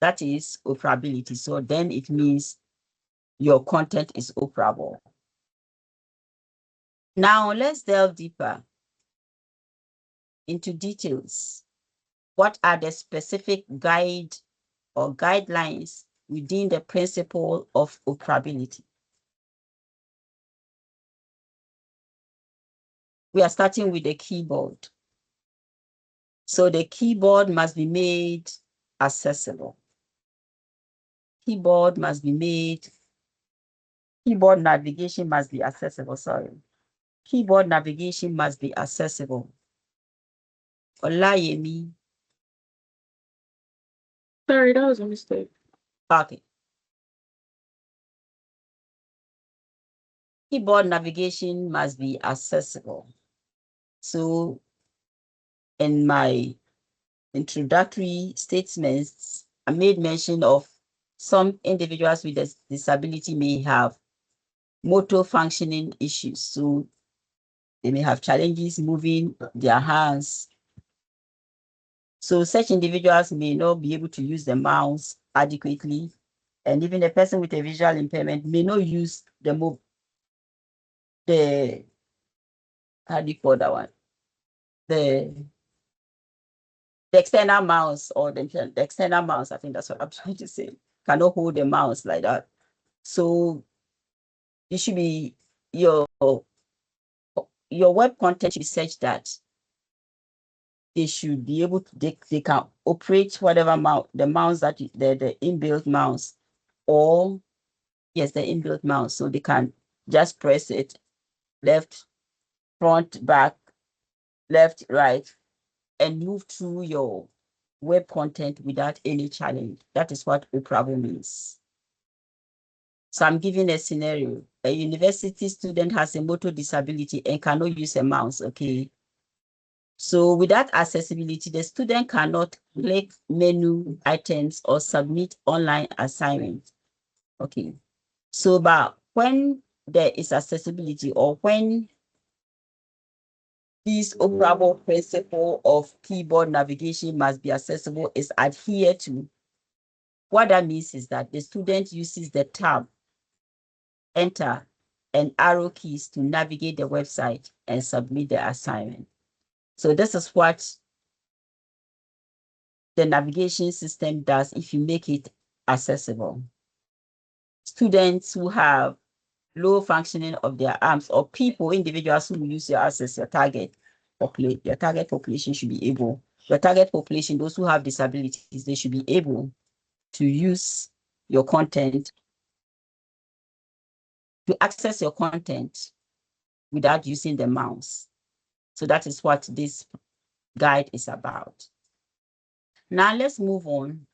That is operability. So then it means your content is operable. Now let's delve deeper into details. What are the specific guide or guidelines within the principle of operability? We are starting with the keyboard. So the keyboard must be made accessible. Keyboard navigation must be accessible, sorry. Keyboard navigation must be accessible. Olayemi. Sorry, that was a mistake. Okay. Keyboard navigation must be accessible. So in my introductory statements, I made mention of some individuals with a disability may have motor functioning issues. So they may have challenges moving their hands. So such individuals may not be able to use the mouse adequately. And even a person with a visual impairment may not use how do you call that one? The external mouse or the external mouse, I think that's what I'm trying to say. Cannot hold the mouse like that. So it should be your web content should be such that they should be able to, they can operate whatever mouse, the mouse that the inbuilt mouse, or yes, the inbuilt mouse. So they can just press it left, front, back, left, right, and move through your web content without any challenge. That is what operable means. So I'm giving a scenario. A university student has a motor disability and cannot use a mouse, okay? So without accessibility, the student cannot click menu items or submit online assignments. Okay. So, but when there is accessibility or when this operable principle of keyboard navigation must be accessible is adhered to, what that means is that the student uses the tab, enter, and arrow keys to navigate the website and submit the assignment. So this is what the navigation system does if you make it accessible. Students who have low functioning of their arms or individuals who use your access, your target population should be able, your target population, those who have disabilities, they should be able to use your content, to access your content without using the mouse. So that is what this guide is about. Now let's move on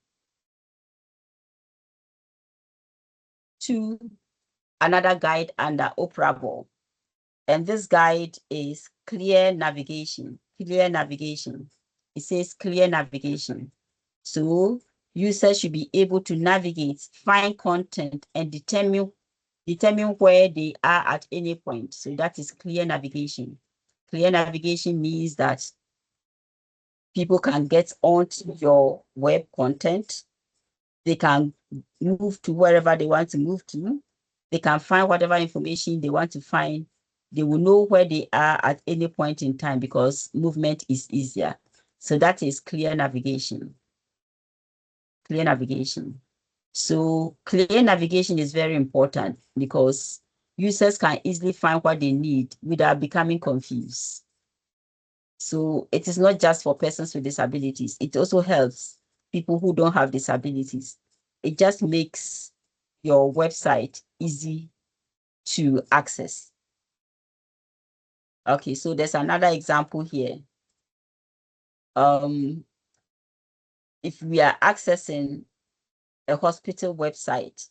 to another guide under operable. And this guide is clear navigation. Clear navigation. It says clear navigation. So users should be able to navigate, find content, and determine where they are at any point. So that is clear navigation. Clear navigation means that people can get onto your web content. They can move to wherever they want to move to. They can find whatever information they want to find. They will know where they are at any point in time because movement is easier. So that is clear navigation. Clear navigation. So clear navigation is very important because users can easily find what they need without becoming confused. So it is not just for persons with disabilities. It also helps people who don't have disabilities. It just makes your website easy to access. Okay, so there's another example here. If we are accessing a hospital website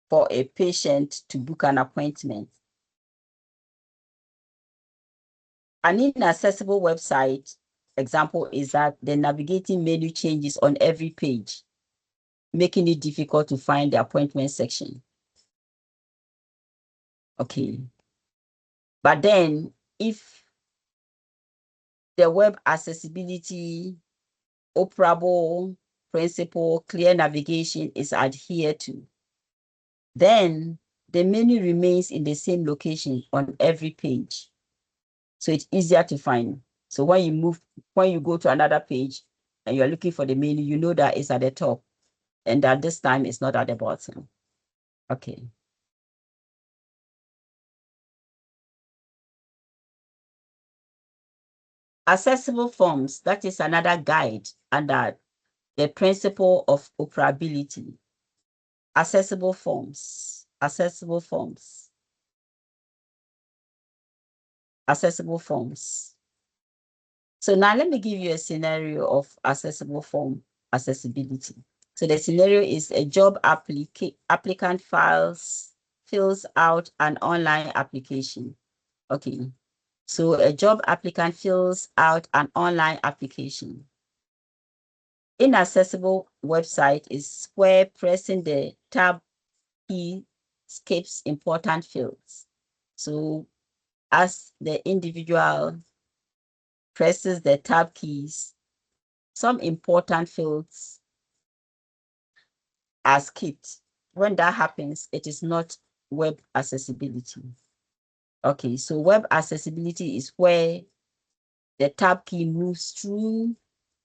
for a patient to book an appointment, an inaccessible website example is that the navigating menu changes on every page, making it difficult to find the appointment section. Okay. But then if the web accessibility, operable principle, clear navigation is adhered to, then the menu remains in the same location on every page. So it's easier to find. So when you go to another page and you're looking for the menu, you know that it's at the top and that this time it's not at the bottom. Okay. Accessible forms, that is another guide under the principle of operability. Accessible forms, accessible forms, accessible forms. So now let me give you a scenario of accessible form accessibility. So the scenario is a job applicant fills out an online application. Okay. So a job applicant fills out an online application. Inaccessible website is where pressing the tab key skips important fields. So as the individual presses the tab keys, some important fields are skipped. When that happens, it is not web accessibility. Okay, so web accessibility is where the tab key moves through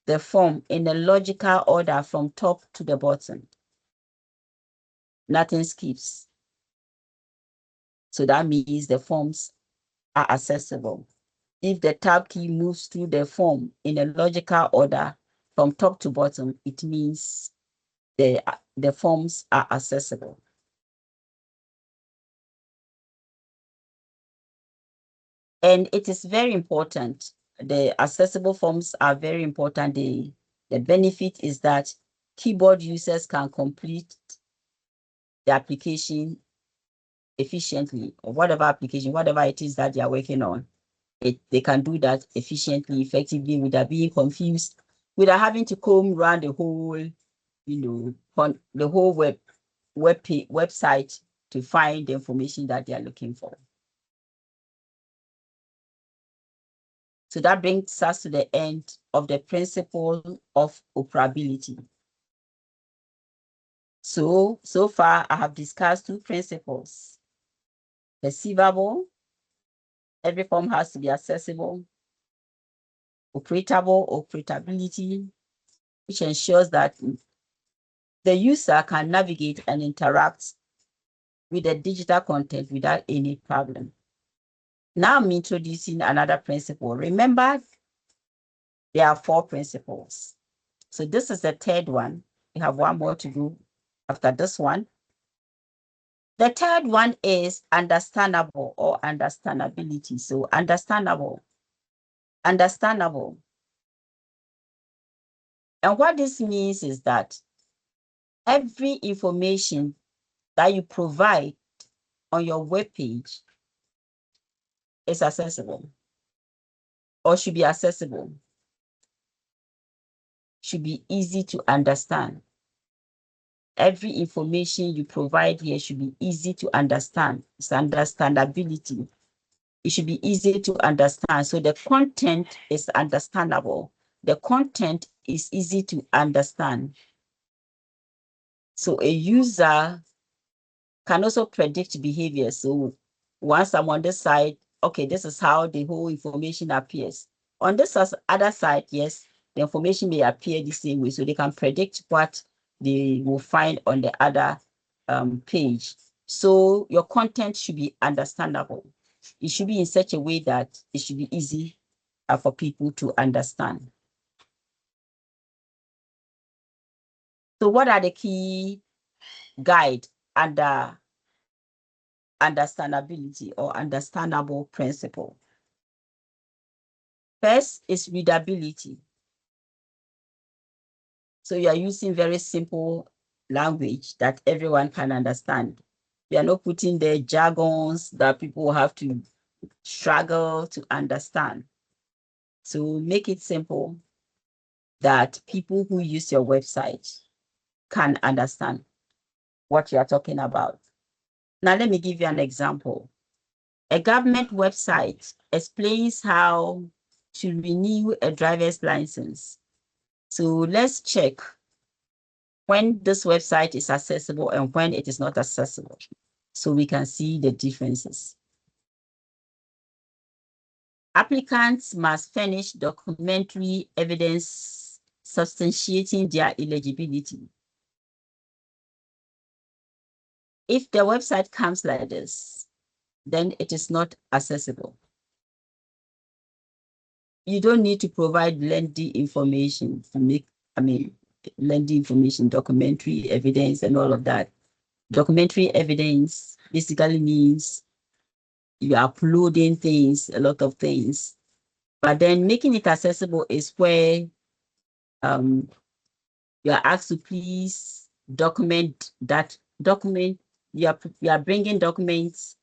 the form in a logical order from top to the bottom. Nothing skips. So that means the forms are accessible. If the tab key moves through the form in a logical order from top to bottom, it means the forms are accessible. And it is very important. The accessible forms are very important. The benefit is that keyboard users can complete the application efficiently, or whatever application, whatever it is that they are working on. They can do that efficiently, effectively, without being confused, without having to comb around the whole, the whole website to find the information that they are looking for. So that brings us to the end of the principle of operability. So far I have discussed two principles. Perceivable, every form has to be accessible. Operatable, operability, which ensures that the user can navigate and interact with the digital content without any problem. Now I'm introducing another principle. Remember, there are 4 principles. So this is the third one. We have one more to do after this one. The third one is understandable or understandability. So understandable. And what this means is that every information that you provide on your web page is accessible or should be accessible. should be easy to understand. Every information you provide here should be easy to understand. It's understandability. It should be easy to understand. So the content is understandable. The content is easy to understand. So a user can also predict behavior. So once I'm on this side, okay, this is how the whole information appears. On this other side, yes, the information may appear the same way. So they can predict what they will find on the other page. So your content should be understandable. It should be in such a way that it should be easy for people to understand. So what are the key guide under understandability or understandable principle? First is readability. So you are using very simple language that everyone can understand. You are not putting the jargons that people have to struggle to understand. So make it simple that people who use your website can understand what you are talking about. Now, let me give you an example. A government website explains how to renew a driver's license. So let's check when this website is accessible and when it is not accessible, so we can see the differences. Applicants must furnish documentary evidence substantiating their eligibility. If the website comes like this, then it is not accessible. You don't need to provide lengthy information to make, lengthy information, documentary evidence and all of that. Documentary evidence basically means you are uploading things, a lot of things, but then making it accessible is where you are asked to please document that document. You are bringing documents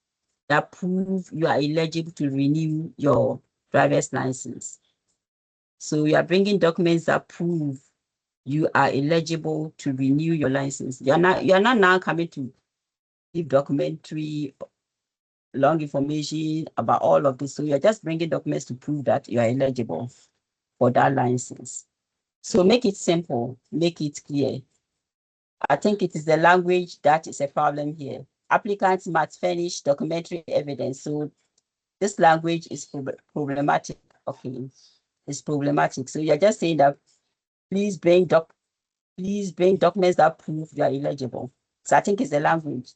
that prove you are eligible to renew your driver's license. So you are bringing documents that prove you are eligible to renew your license. You are not now coming to give documentary long information about all of this. So you're just bringing documents to prove that you are eligible for that license. So make it simple, make it clear. I think it is the language that is a problem here. Applicants must furnish documentary evidence. So this language is problematic. Okay, it's problematic. So you're just saying that please bring documents that prove you are eligible. So I think it's the language.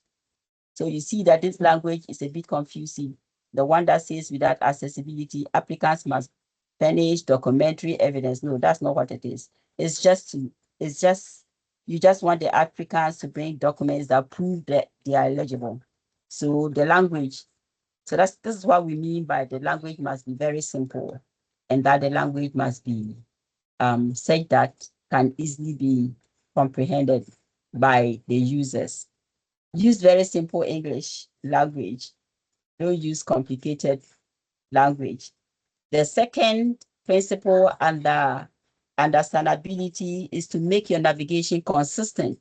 So you see that this language is a bit confusing. The one that says without accessibility, applicants must furnish documentary evidence. No, that's not what it is. You just want the applicants to bring documents that prove that they are eligible. So the language, so this is what we mean by the language must be very simple, and that the language must be such that can easily be comprehended by the users. Use very simple English language. Don't use complicated language. The second principle under understandability is to make your navigation consistent.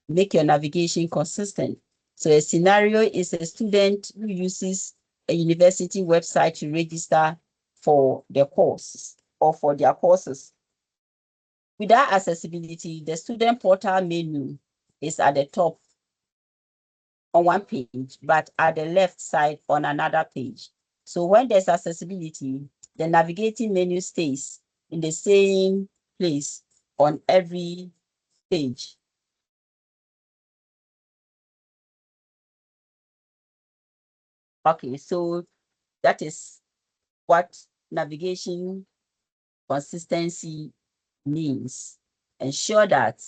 Make your navigation consistent. So a scenario is a student who uses a university website to register for the course or for their courses. Without accessibility, the student portal menu is at the top on one page, but at the left side on another page. So when there's accessibility, the navigating menu stays in the same place on every page. Okay, so that is what navigation consistency means. Ensure that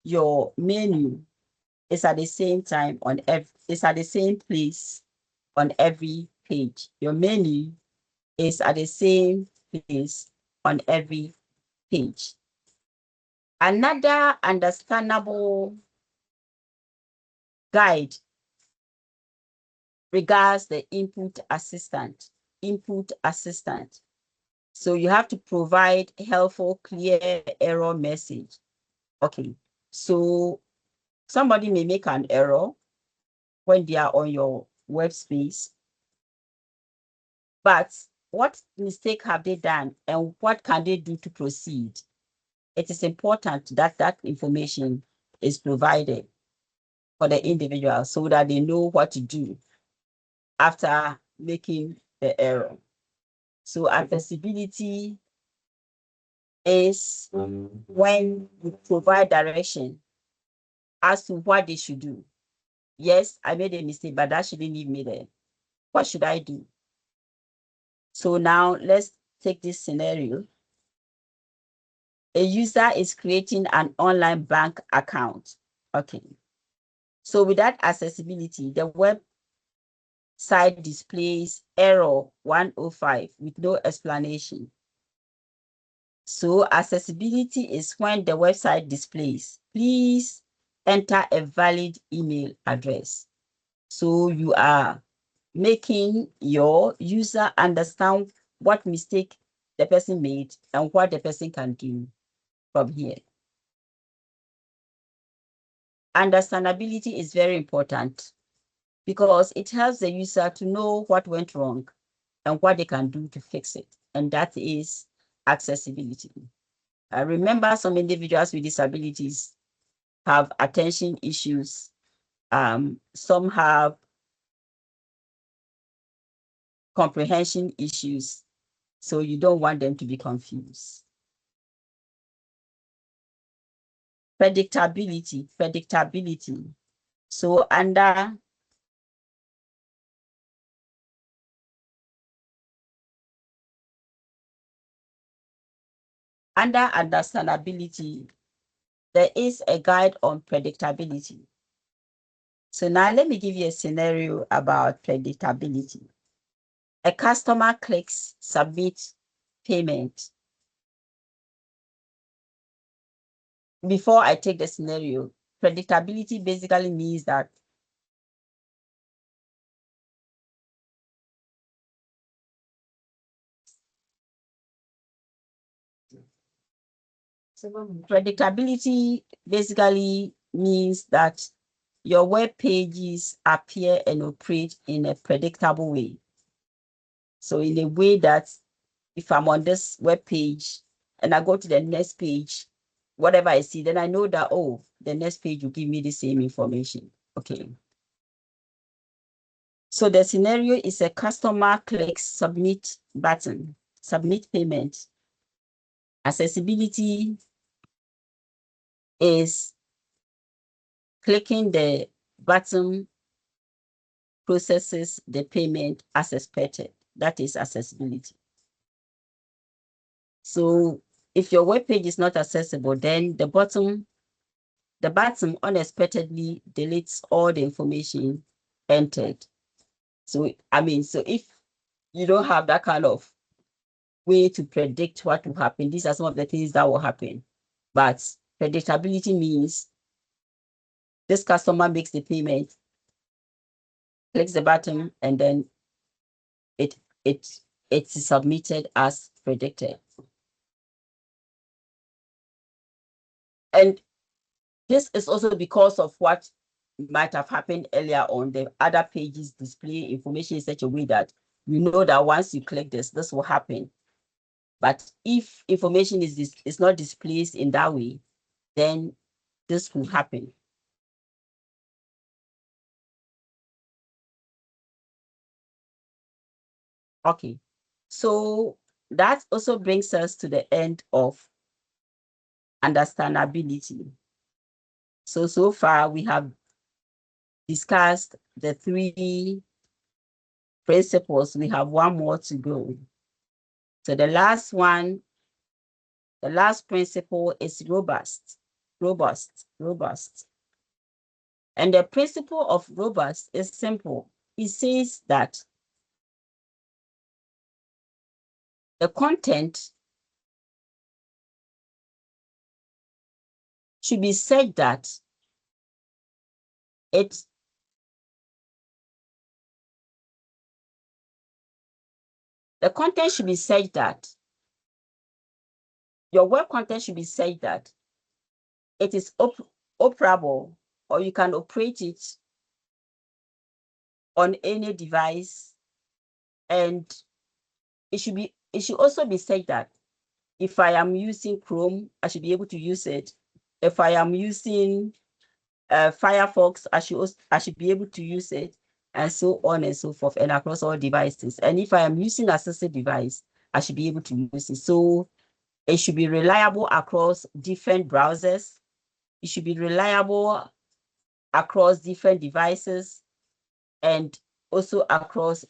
your menu is at the same time on is at the same place on every page. Your menu is at the same place on every page. Another understandable guide regards the input assistant. Input assistant. So you have to provide helpful, clear error message. Okay, so somebody may make an error when they are on your web space, but what mistake have they done and what can they do to proceed? It is important that that information is provided for the individual so that they know what to do after making the error. So accessibility is when you provide direction as to what they should do. Yes, I made a mistake, but that shouldn't leave me there. What should I do? So now let's take this scenario. A user is creating an online bank account. Okay. So with that accessibility, the website displays error 105 with no explanation. So accessibility is when the website displays, please enter a valid email address. So you are making your user understand what mistake the person made and what the person can do from here. Understandability is very important because it helps the user to know what went wrong and what they can do to fix it. And that is accessibility. I remember some individuals with disabilities have attention issues. Some have comprehension issues. So you don't want them to be confused. Predictability. So under understandability, there is a guide on predictability. So now let me give you a scenario about predictability. A customer clicks submit payment. Before I take the scenario, predictability basically means that predictability basically means that your web pages appear and operate in a predictable way. So in a way that if I'm on this web page and I go to the next page, whatever I see, then I know that, oh, the next page will give me the same information. Okay. So the scenario is a customer clicks submit button, submit payment. Accessibility is clicking the button processes the payment as expected. That is accessibility. So if your web page is not accessible, then the button unexpectedly deletes all the information entered. So, so if you don't have that kind of way to predict what will happen, these are some of the things that will happen. But predictability means this customer makes the payment, clicks the button, and then it's submitted as predicted. And this is also because of what might have happened earlier on. The other pages display information in such a way that you know that once you click this will happen. But if information is not displayed in that way, then this will happen. Okay, so that also brings us to the end of understandability. So far we have discussed the 3 principles. We have one more to go. So the last principle is robust. And the principle of robust is simple. It says that the content should be said that it your web content should be said that it is operable, or you can operate it on any device, and it should also be said that if I am using Chrome, I should be able to use it. If I am using Firefox, I should be able to use it, and so on and so forth, and across all devices. And if I am using assistive device, I should be able to use it. So it should be reliable across different browsers. It should be reliable across different devices, and also across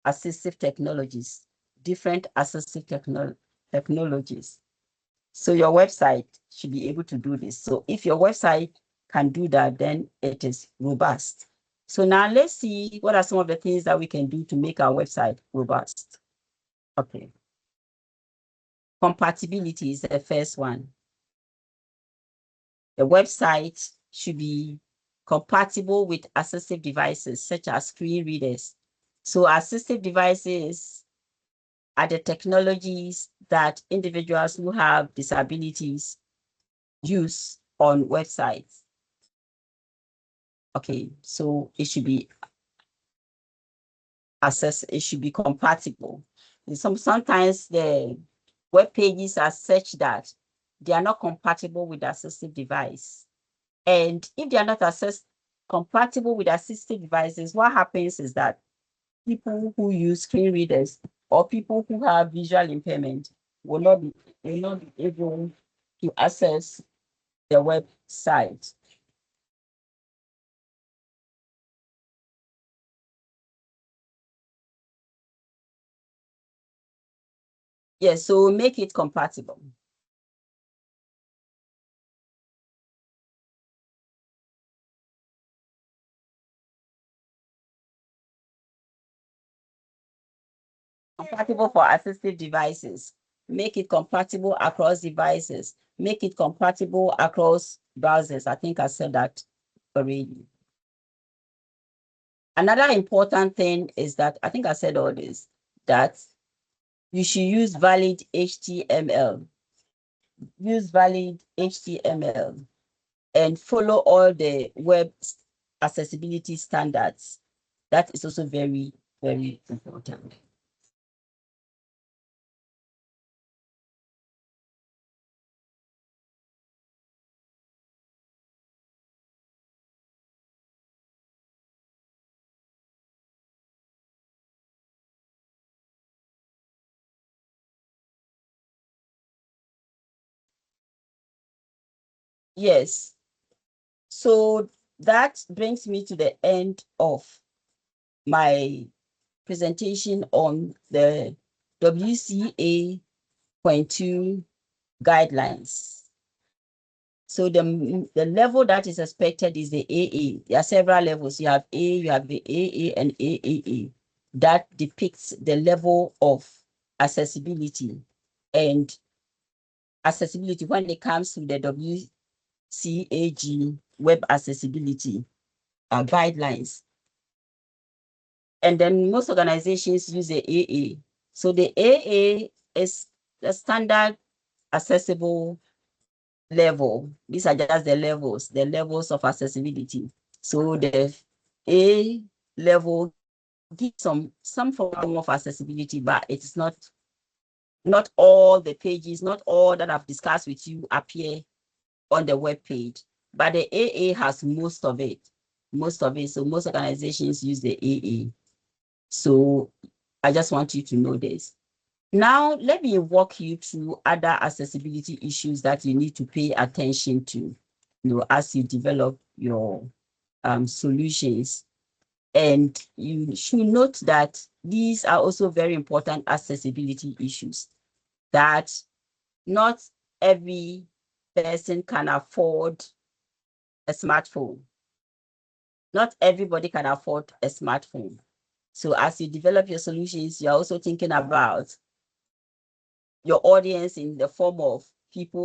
assistive technologies, different assistive technologies. So your website should be able to do this. So if your website can do that, then it is robust. So now let's see what are some of the things that we can do to make our website robust. Okay. Compatibility is the first one. The website should be compatible with assistive devices such as screen readers. So assistive devices are the technologies that individuals who have disabilities use on websites. Okay, so it should be it should be compatible. Sometimes the web pages are such that they are not compatible with the assistive device. And if they are not compatible with assistive devices, what happens is that people who use screen readers or people who have visual impairment will not be able to access the website. Yes, so make it compatible. Compatible for assistive devices. Make it compatible across devices. Make it compatible across browsers. I think I said that already. Another important thing is that, I think I said all this, that you should use valid HTML. Use valid HTML and follow all the web accessibility standards. That is also very, very important. Yes. So that brings me to the end of my presentation on the WCA.2 guidelines. So the level that is expected is the AA. There are several levels. You have A, you have the AA and AAA. That depicts the level of accessibility, and accessibility when it comes to the WCAG web accessibility guidelines. And then most organizations use the AA. So the AA is the standard accessible level. These are just the levels of accessibility. So the A level gives some form of accessibility, but it's not all the pages, not all that I've discussed with you appear on the web page, but the AA has most of it. So most organizations use the AA. So I just want you to know this. Now, let me walk you through other accessibility issues that you need to pay attention to, as you develop your solutions. And you should note that these are also very important accessibility issues, that not every person can afford a smartphone. Not everybody can afford a smartphone. So as you develop your solutions, you're also thinking about your audience in the form of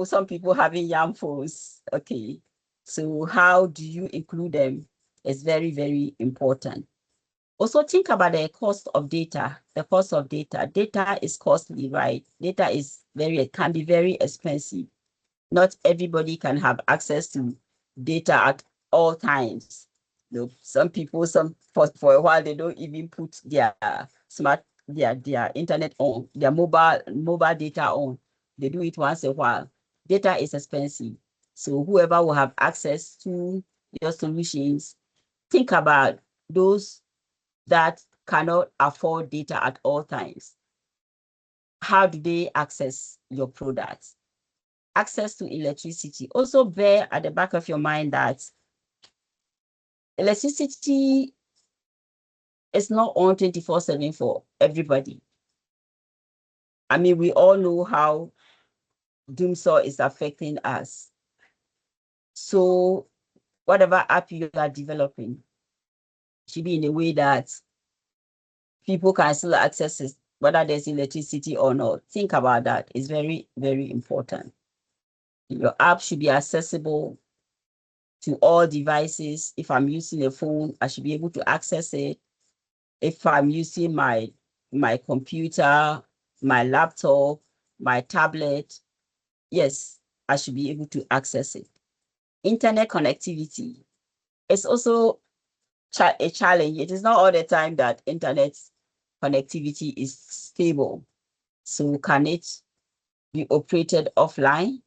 some people having young phones. Okay. So how do you include them? It's very, very important. Also think about the cost of data. The cost of data. Data is costly, right? Data is can be very expensive. Not everybody can have access to data at all times. You know, some people, for a while, they don't even put their their internet on, their mobile data on. They do it once a while. Data is expensive. So whoever will have access to your solutions, think about those that cannot afford data at all times. How do they access your products? Access to electricity. Also bear at the back of your mind that electricity is not on 24/7 for everybody. I mean, we all know how doomsaw is affecting us. So whatever app you are developing should be in a way that people can still access it, whether there's electricity or not. Think about that. It's very, very important. Your app should be accessible to all devices. If I'm using a phone, I should be able to access it. If I'm using my computer, my laptop, my tablet, yes, I should be able to access it. Internet connectivity is also a challenge. It is not all the time that internet connectivity is stable. So can it be operated offline?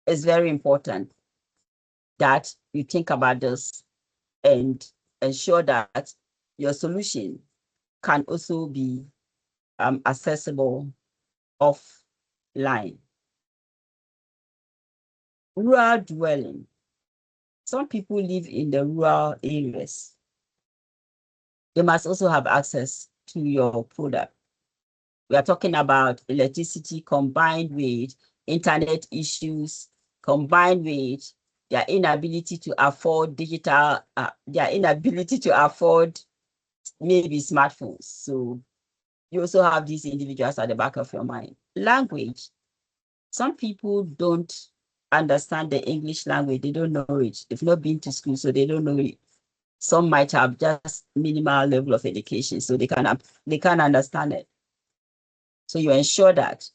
It's very important that you think about this and ensure that your solution can also be accessible offline. Rural dwelling. Some people live in the rural areas. They must also have access to your product. We are talking about electricity combined with internet issues, combined with their inability to afford digital, their inability to afford maybe smartphones. So you also have these individuals at the back of your mind. Language. Some people don't understand the English language. They don't know it. They've not been to school, so they don't know it. Some might have just minimal level of education, so they can't understand it. So you ensure that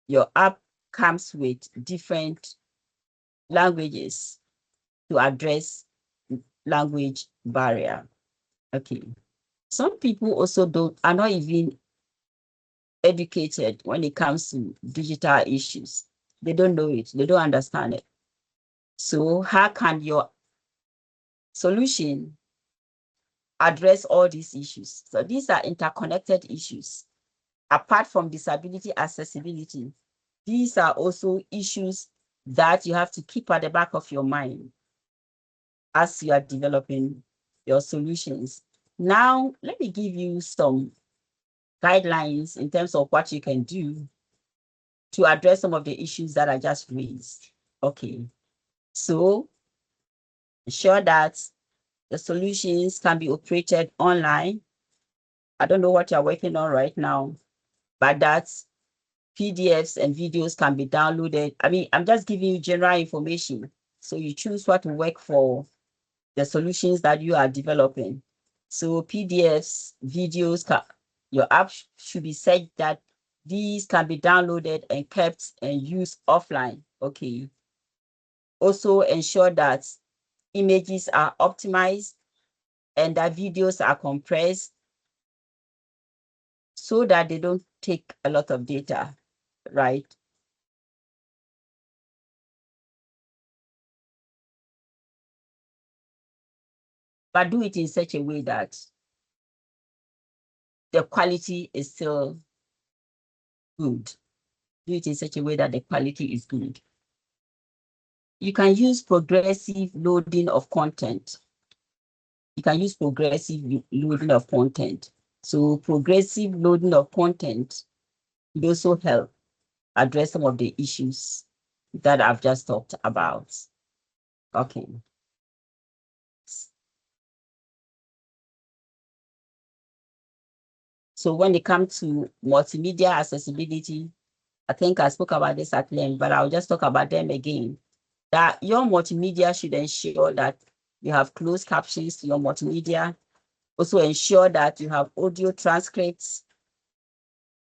your app comes with different languages to address language barrier. Okay. Some people also are not even educated when it comes to digital issues. They don't know it. They don't understand it. So how can your solution address all these issues? So these are interconnected issues. Apart from disability accessibility, these are also issues that you have to keep at the back of your mind as you are developing your solutions. Now, let me give you some guidelines in terms of what you can do to address some of the issues that I just raised. Okay, so ensure that the solutions can be operated online. I don't know what you're working on right now, but that's PDFs and videos can be downloaded. I mean, I'm just giving you general information. So you choose what will work for the solutions that you are developing. So PDFs, videos, your app should be set that these can be downloaded and kept and used offline. Okay. Also ensure that images are optimized and that videos are compressed so that they don't take a lot of data, right? But do it in such a way that the quality is still good. Do it in such a way that the quality is good. You can use progressive loading of content. You can use progressive loading of content. So progressive loading of content will also help address some of the issues that I've just talked about. Okay. So when it comes to multimedia accessibility, I think I spoke about this at length, but I'll just talk about them again. That your multimedia should ensure that You have closed captions to your multimedia. Also ensure that you have audio transcripts.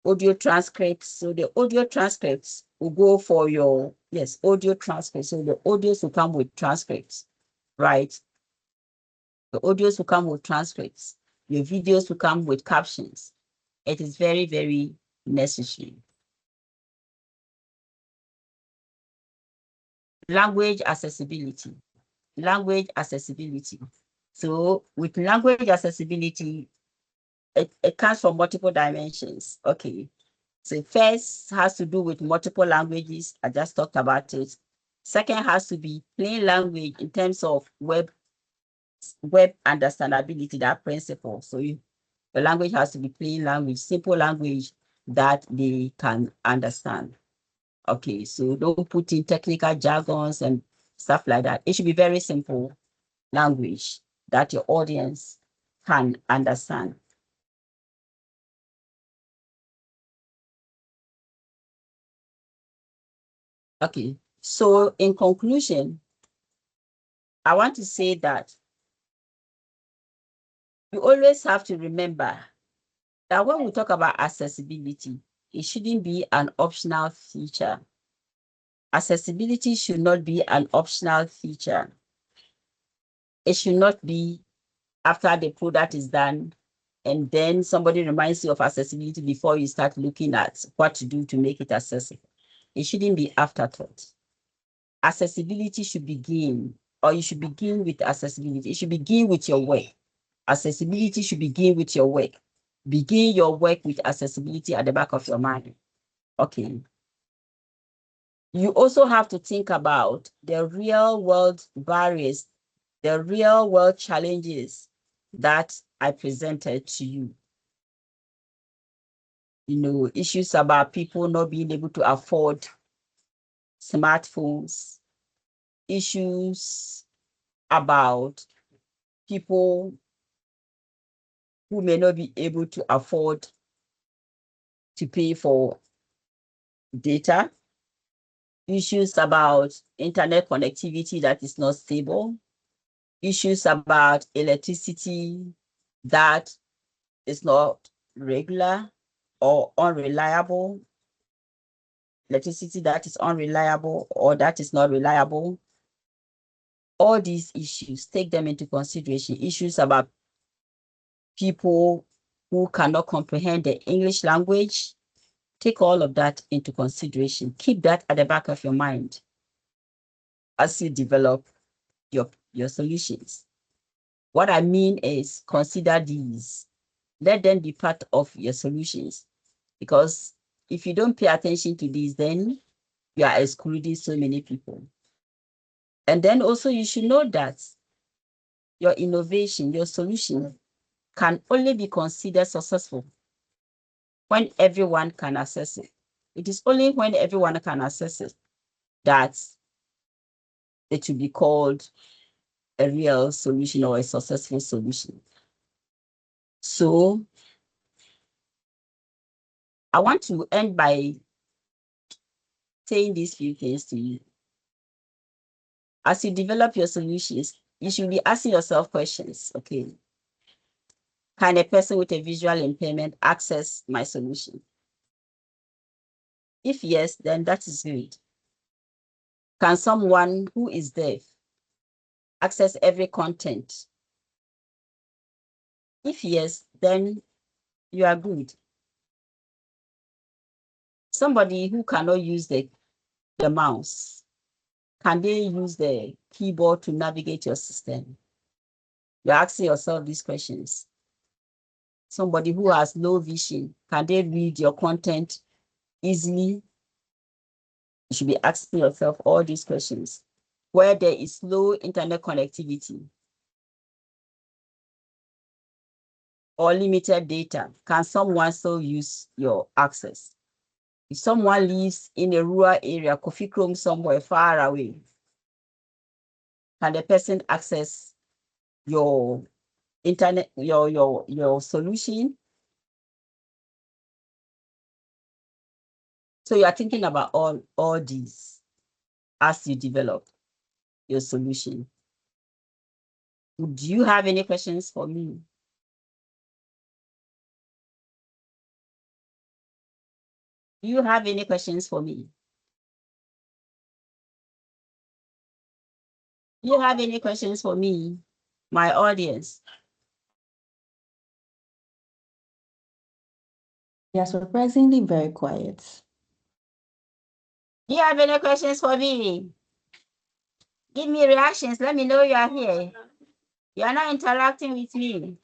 So the audio transcripts will go for your, yes, audio transcripts. So the audios will come with transcripts, right? The audios will come with transcripts. Your videos will come with captions. It is very, very necessary. Language accessibility. Language accessibility. So with language accessibility, it comes from multiple dimensions. Okay. So first has to do with multiple languages. I just talked about it. Second has to be plain language in terms of web understandability, that principle. So the language has to be plain language, simple language that they can understand. Okay, so don't put in technical jargons and stuff like that. It should be very simple language that your audience can understand. Okay, so in conclusion, I want to say that you always have to remember that when we talk about accessibility, it shouldn't be an optional feature. Accessibility should not be an optional feature. It should not be after the product is done and then somebody reminds you of accessibility before you start looking at what to do to make it accessible. It shouldn't be afterthought. Accessibility should begin, or you should begin with accessibility. It should begin with your work. Accessibility should begin with your work. Begin your work with accessibility at the back of your mind. Okay. You also have to think about the real world barriers, the real world challenges that I presented to you. You know, issues about people not being able to afford smartphones, issues about people who may not be able to afford to pay for data, issues about internet connectivity that is not stable, issues about electricity that is not regular or unreliable, electricity that is unreliable or that is not reliable. All these issues, take them into consideration. Issues about people who cannot comprehend the English language, take all of that into consideration. Keep that at the back of your mind as you develop your solutions. What I mean is consider these. Let them be part of your solutions. Because if you don't pay attention to these, then you are excluding so many people. And then also you should know that your innovation, your solution can only be considered successful when everyone can access it. It is only when everyone can access it that it will be called a real solution or a successful solution. So I want to end by saying these few things to you. As you develop your solutions, you should be asking yourself questions. Okay, can a person with a visual impairment access my solution? If yes, then that is good. Can someone who is deaf access every content? If yes, then you are good. Somebody who cannot use the mouse, can they use the keyboard to navigate your system? You're asking yourself these questions. Somebody who has low vision, can they read your content easily? You should be asking yourself all these questions. Where there is low internet connectivity or limited data, can someone still use your access? If someone lives in a rural area, Kofi Krom somewhere far away, can the person access your internet, your solution? So you are thinking about all these as you develop your solution. Do you have any questions for me? Do you have any questions for me? Do you have any questions for me, my audience? They are surprisingly very quiet. Do you have any questions for me? Give me reactions. Let me know you are here. You are not interacting with me.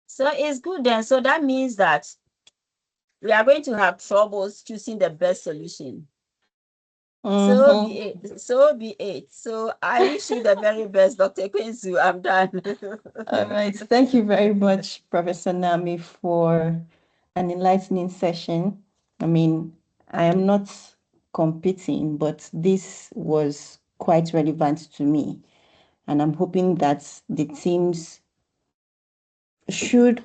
So it's good then. So that means that we are going to have troubles choosing the best solution. So be it. So be it. So I wish you the very best, Dr. Quincy. I'm done. All right. Thank you very much, Professor Naami, for an enlightening session. I mean, I am not competing, but this was quite relevant to me. And I'm hoping that the teams should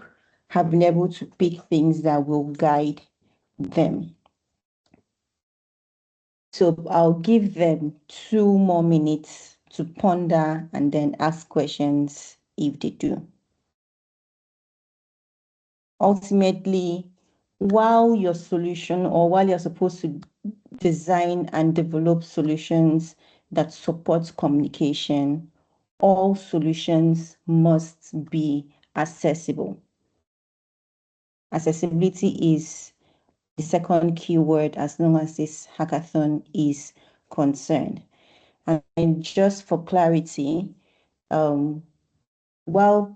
have been able to pick things that will guide them. So I'll give them 2 more minutes to ponder and then ask questions if they do. Ultimately, while your solution or while you're supposed to design and develop solutions that support communication, all solutions must be accessible. Accessibility is the second keyword as long as this hackathon is concerned. And just for clarity, while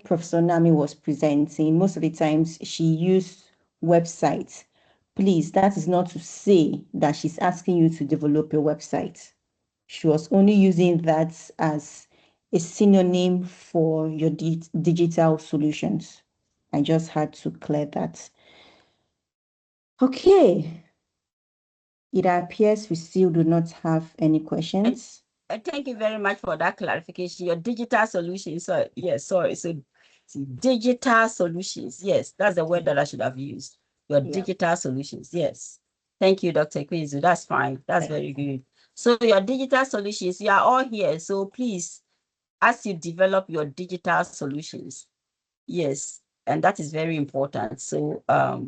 Professor Naami was presenting, most of the times she used websites. Please, that is not to say that she's asking you to develop a website. She was only using that as a synonym for your digital solutions. I just had to clear that. Okay. It appears we still do not have any questions. Thank you very much for that clarification. Your digital solutions. So yes, sorry. So digital solutions. Yes, that's the word that I should have used. Your digital solutions. Yes. Thank you, Dr. Kwezu. That's fine. That's very good. So your digital solutions, you are all here. So please, as you develop your digital solutions, yes, and that is very important. So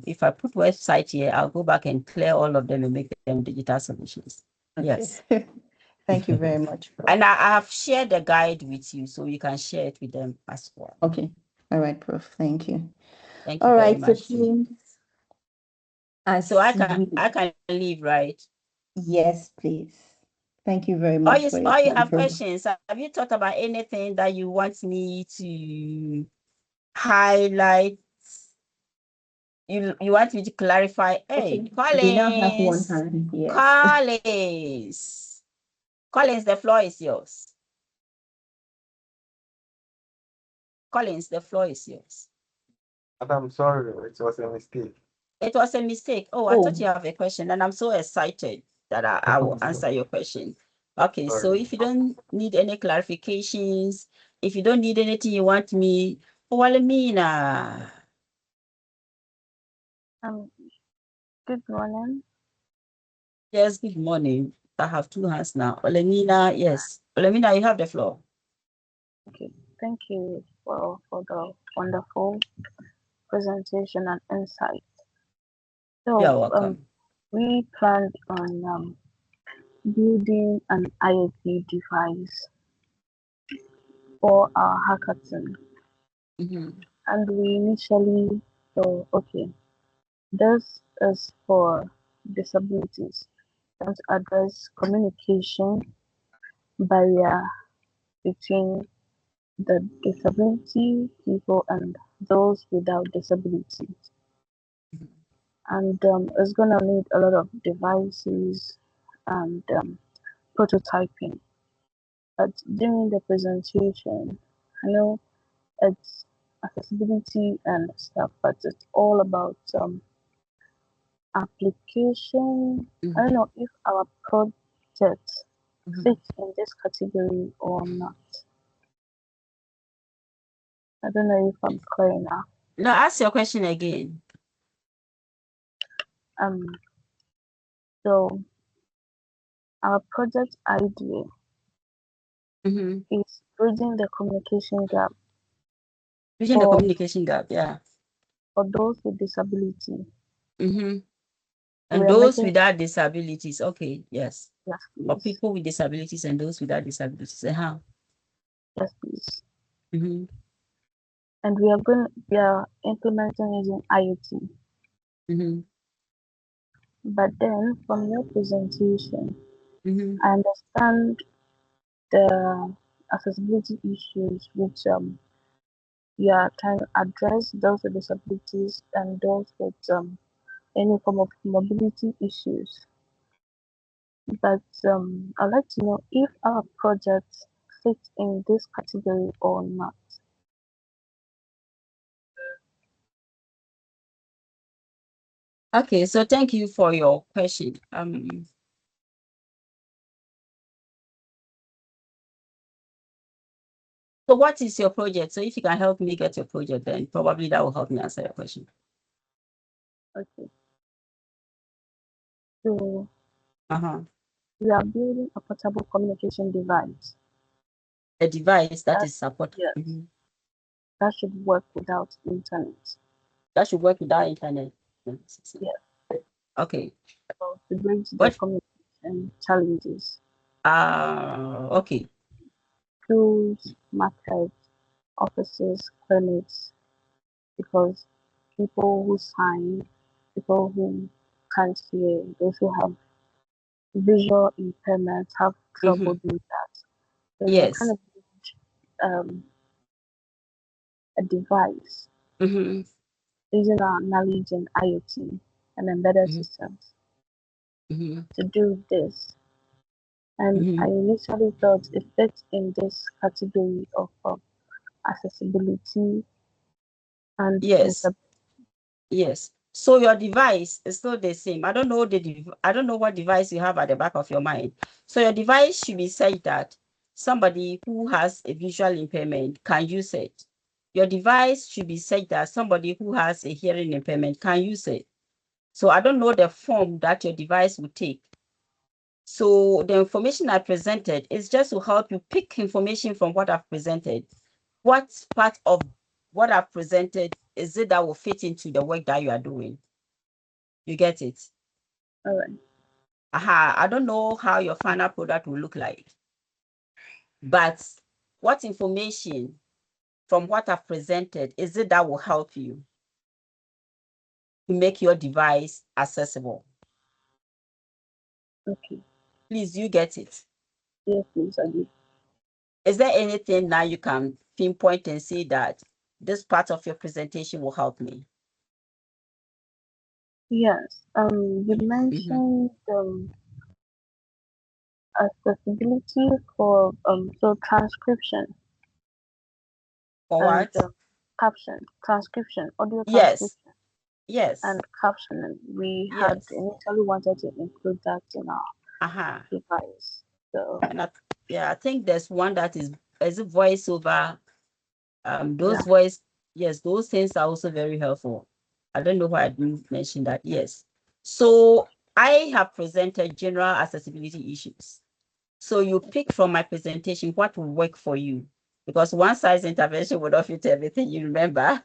if I put website here, I'll go back and clear all of them and make them digital solutions. Okay. Yes. Thank you very much, Prof. And I have shared the guide with you, so you can share it with them as well. Okay. All right, Prof. Thank you. Thank you All very right, so much. teams, So I can leave, right? Yes, please. Thank you very much for your Or you time, have Prof. questions. Have you thought about anything that you want me to highlight? You want me to clarify? Hey, Okay. Collins. We now have one hand. Yes. Collins. Collins, the floor is yours. Collins, the floor is yours. I'm sorry, it was a mistake. It was a mistake. Oh, I thought you have a question, and I'm so excited that I will answer your question. Okay, Sorry. so if you don't need any clarifications, if you don't need anything you want me, Walamina. Good morning. Yes, good morning. I have 2 hands now. Walamina, yes. Walamina, you have the floor. Okay, thank you for the wonderful presentation and insight. So, You're welcome. we planned on building an IoT device for our hackathon, and we initially thought, okay, this is for disabilities and to address communication barrier between the disability people and those without disabilities. And it's gonna need a lot of devices and prototyping. But during the presentation, I know it's accessibility and stuff, but it's all about application. I don't know if our project fits in this category or not. I don't know if I'm clear enough. No, ask your question again. So our project idea is bridging the communication gap. Bridging the communication gap, yeah. For those with disability. And those without disabilities, okay, yes. Yes, please. For people with disabilities and those without disabilities, how? Yes, please. And we are implementing using IoT. But then from your presentation, I understand the accessibility issues which you are trying to address, those with disabilities and those with any form of mobility issues. But I'd like to know if our project fits in this category or not. Okay, so thank you for your question. So what is your project? So if you can help me get your project, then probably that will help me answer your question. Okay. So we are building a portable communication device. A device that is supported. Yes. That should work without internet. That should work without internet. Yeah. Okay. So to bridge the communication challenges. Okay. Schools, markets, offices, clinics, because people who sign, people who can't hear, those who have visual impairments have trouble doing that. So we are kind of a device using our knowledge in IoT and embedded systems to do this. And I initially thought it fits in this category of accessibility and disability. Yes. So your device is still the same. I don't know what device you have at the back of your mind. So your device should be said that somebody who has a visual impairment can use it. Your device should be said that somebody who has a hearing impairment can use it. So I don't know the form that your device will take. So the information I presented is just to help you pick information from what I've presented. What part of what I've presented is it that will fit into the work that you are doing? You get it? All right. I don't know how your final product will look like, but what information from what I've presented is it that will help you to make your device accessible? Okay. Please, you get it? Yes, please, I do. Is there anything now you can pinpoint and say that this part of your presentation will help me? Yes. You mentioned accessibility for so transcription. For what? Transcription, audio Yes. transcription. Yes. And captioning. We had initially wanted to include that in our device. So and I think there's one that is a voiceover. Those things are also very helpful. I don't know why I didn't mention that. Yes. So I have presented general accessibility issues. So you pick from my presentation what will work for you, because one size intervention would not fit everything, you remember.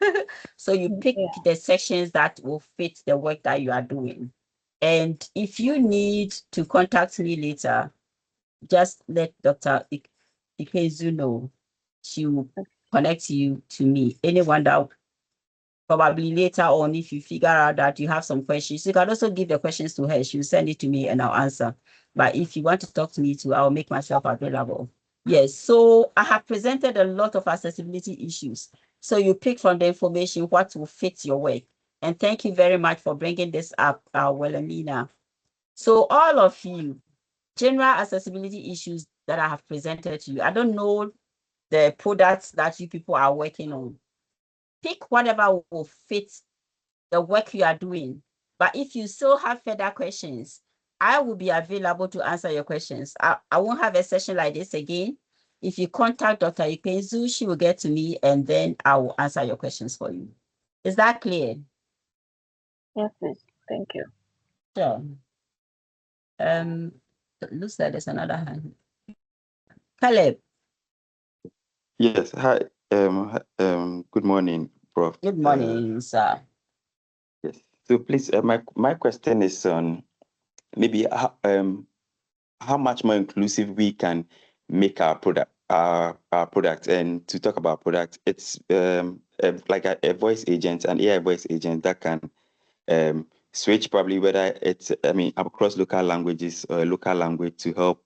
So you pick the sections that will fit the work that you are doing. And if you need to contact me later, just let Dr. Ikezu know. She will connect you to me. Anyone that probably later on, if you figure out that you have some questions, you can also give the questions to her. She'll send it to me and I'll answer. But if you want to talk to me too, I'll make myself available. Yes, so I have presented a lot of accessibility issues. So you pick from the information what will fit your work. And thank you very much for bringing this up, Wilhelmina. So all of you, general accessibility issues that I have presented to you, I don't know the products that you people are working on. Pick whatever will fit the work you are doing. But if you still have further questions, I will be available to answer your questions. I won't have a session like this again. If you contact Dr. Ipenzu, she will get to me and then I will answer your questions for you. Is that clear? Yes, please. Thank you. Sure. Looks like there's another hand. Caleb. Yes. Hi. Good morning, Prof. Good morning, sir. Yes. So please, my question is on maybe how much more inclusive we can make our product, and to talk about product, it's like a voice agent, an AI voice agent that can switch probably whether it's across local languages or a local language to help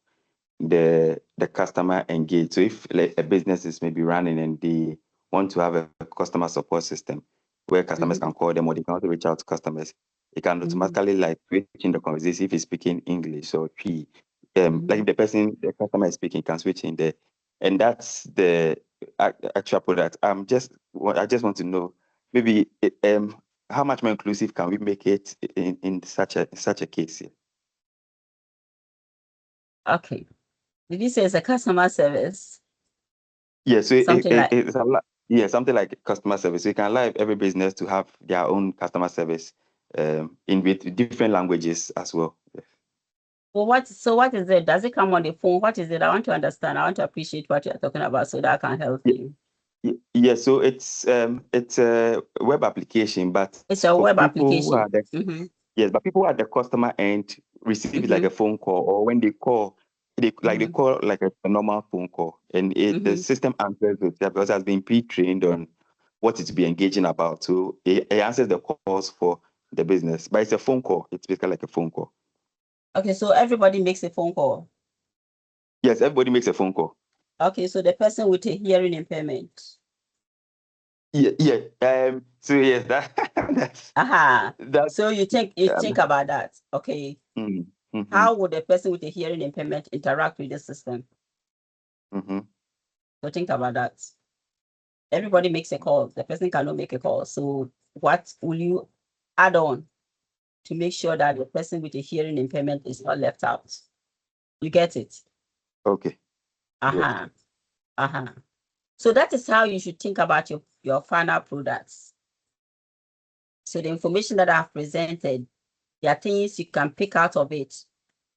the customer engage. So if like a business is maybe running and they want to have a customer support system where customers can call them or they can also reach out to customers, it can automatically like switch in the conversation if he's speaking English or Tree. Like if the customer is speaking, can switch in there. And that's the actual product. I just want to know maybe how much more inclusive can we make it in such a case here? Okay. Did you say it's a customer service? Yeah, so something like something like customer service. So you can allow every business to have their own customer service in with different languages as well. Yes. Well, what is it? Does it come on the phone? What is it? I want to understand. I want to appreciate what you're talking about so that I can help you. Yeah, so it's a web application, but it's a web application. Who are the, yes, but people at the customer end receive it like a phone call, or when they call, they call like a normal phone call, and the system answers it because it has been pre-trained on what it's be engaging about. So it answers the calls for the business, but it's a phone call. It's basically like a phone call. Okay, so everybody makes a phone call. Yes, everybody makes a phone call. Okay, so the person with a hearing impairment. Yeah. So yes, that's so you think about that. Okay. How would a person with a hearing impairment interact with the system? So think about that. Everybody makes a call. The person cannot make a call. So what will you add on to make sure that the person with a hearing impairment is not left out? You get it? Okay. Yes. So that is how you should think about your final products. So the information that I've presented, there are things you can pick out of it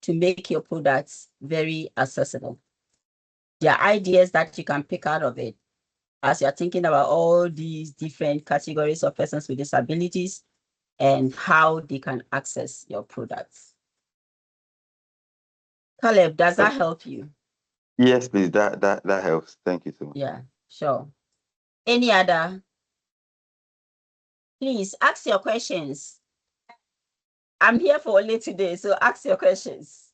to make your products very accessible. There are ideas that you can pick out of it as you're thinking about all these different categories of persons with disabilities and how they can access your products. Caleb, does that help you? Yes, please. That helps. Thank you so much. Yeah, sure. Any other? Please ask your questions. I'm here for only today, so ask your questions.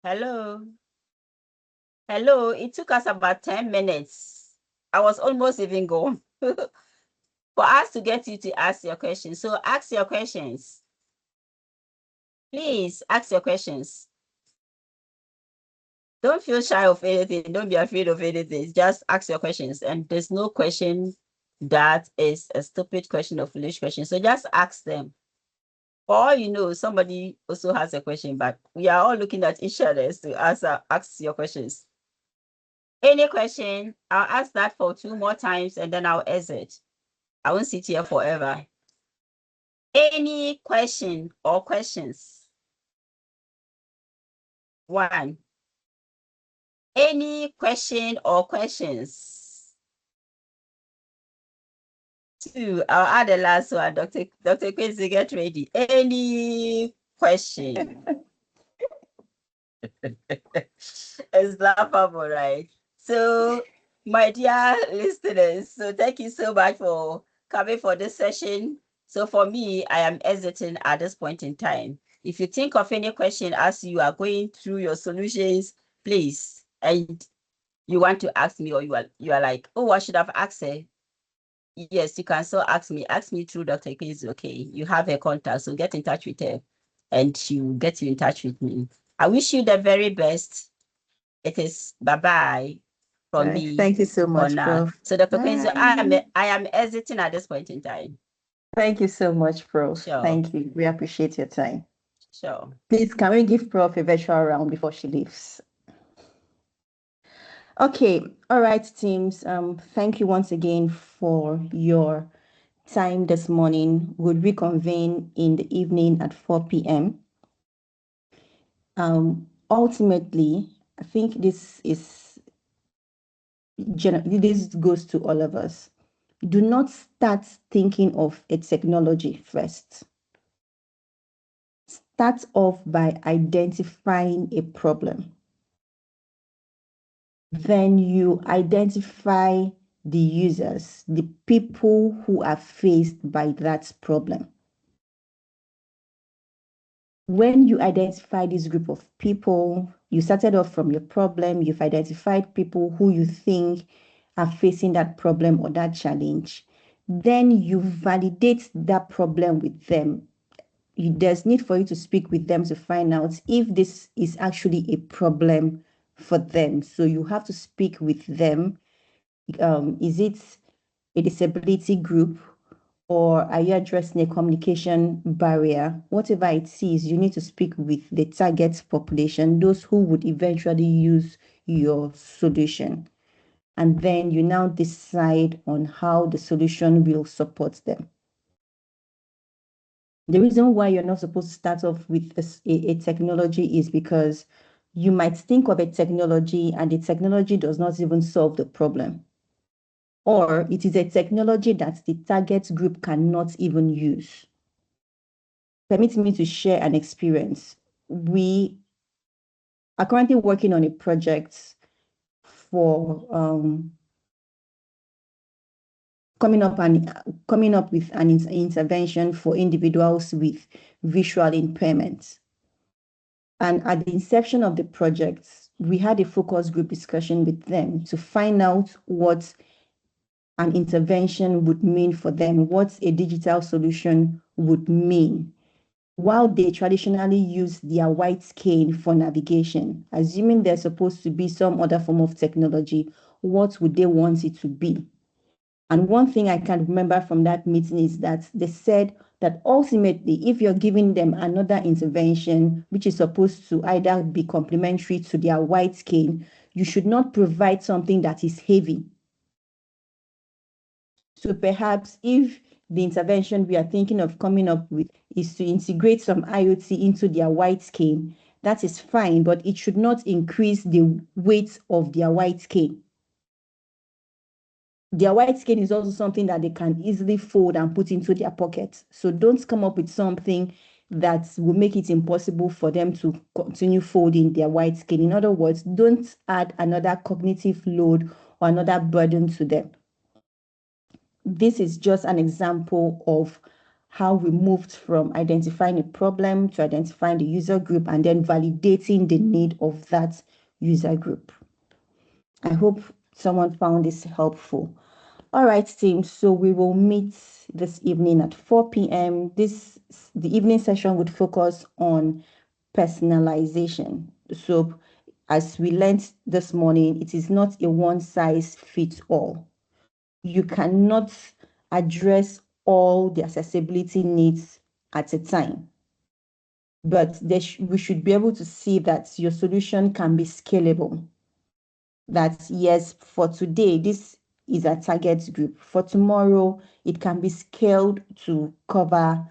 Hello. Hello, it took us about 10 minutes. I was almost even gone for us to get you to ask your questions. So ask your questions. Please ask your questions. Don't feel shy of anything. Don't be afraid of anything. Just ask your questions. And there's no question that is a stupid question or foolish question. So just ask them. For all you know, somebody also has a question, but we are all looking at each other to ask your questions. Any question, I'll ask that for 2 more times and then I'll exit. I won't sit here forever. Any question or questions? 1. Any question or questions? 2. I'll add the last one. Dr. Quincy, get ready. Any question? It's laughable, right? So, my dear listeners, so thank you so much for coming for this session. So for me, I am exiting at this point in time. If you think of any question as you are going through your solutions, please, and you want to ask me, or you are like, oh, I should have asked her. Yes, you can still ask me. Ask me through Dr. Quincy, okay? You have her contact, so get in touch with her and she will get you in touch with me. I wish you the very best. It is bye-bye from me. Thank you so much, Prof. So Dr. Quincy, I am exiting at this point in time. Thank you so much, Prof. Sure. Thank you. We appreciate your time. Sure. Please, can we give Prof a virtual round before she leaves? Okay. All right, teams. Thank you once again for your time this morning. We'll reconvene in the evening at 4 p.m. Ultimately, I think this goes to all of us. Do not start thinking of a technology first. Start off by identifying a problem. Then you identify the users, the people who are faced by that problem. When you identify this group of people, you started off from your problem, you've identified people who you think are facing that problem or that challenge, then you validate that problem with them. There's need for you to speak with them to find out if this is actually a problem for them. So you have to speak with them. Is it a disability group, or are you addressing a communication barrier? Whatever it is, you need to speak with the target population, those who would eventually use your solution. And then you now decide on how the solution will support them. The reason why you're not supposed to start off with a technology is because you might think of a technology and the technology does not even solve the problem. Or it is a technology that the target group cannot even use. Permit me to share an experience. We are currently working on a project for coming up with an intervention for individuals with visual impairments. And at the inception of the project, we had a focus group discussion with them to find out what an intervention would mean for them, what a digital solution would mean. While they traditionally use their white cane for navigation, assuming there's supposed to be some other form of technology, what would they want it to be? And one thing I can remember from that meeting is that they said that ultimately, if you're giving them another intervention, which is supposed to either be complementary to their white cane, you should not provide something that is heavy. So perhaps if the intervention we are thinking of coming up with is to integrate some IoT into their white cane, that is fine, but it should not increase the weight of their white cane. Their white cane is also something that they can easily fold and put into their pocket. So don't come up with something that will make it impossible for them to continue folding their white cane. In other words, don't add another cognitive load or another burden to them. This is just an example of how we moved from identifying a problem to identifying the user group and then validating the need of that user group. I hope someone found this helpful. All right, team. So we will meet this evening at 4 p.m. The evening session would focus on personalization. So as we learned this morning, it is not a one-size-fits-all. You cannot address all the accessibility needs at a time. But we should be able to see that your solution can be scalable. That yes, for today, this is a target group. For tomorrow, it can be scaled to cover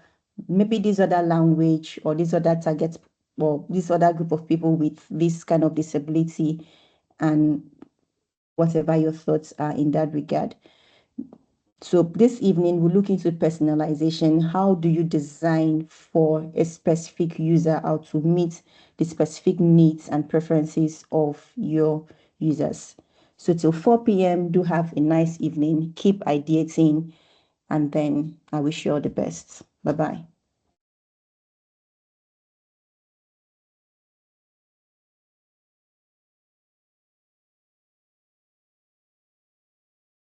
maybe this other language or this other target or this other group of people with this kind of disability, and whatever your thoughts are in that regard. So this evening, we'll look into personalization. How do you design for a specific user, how to meet the specific needs and preferences of your users? So till 4 p.m., do have a nice evening. Keep ideating, and then I wish you all the best. Bye-bye.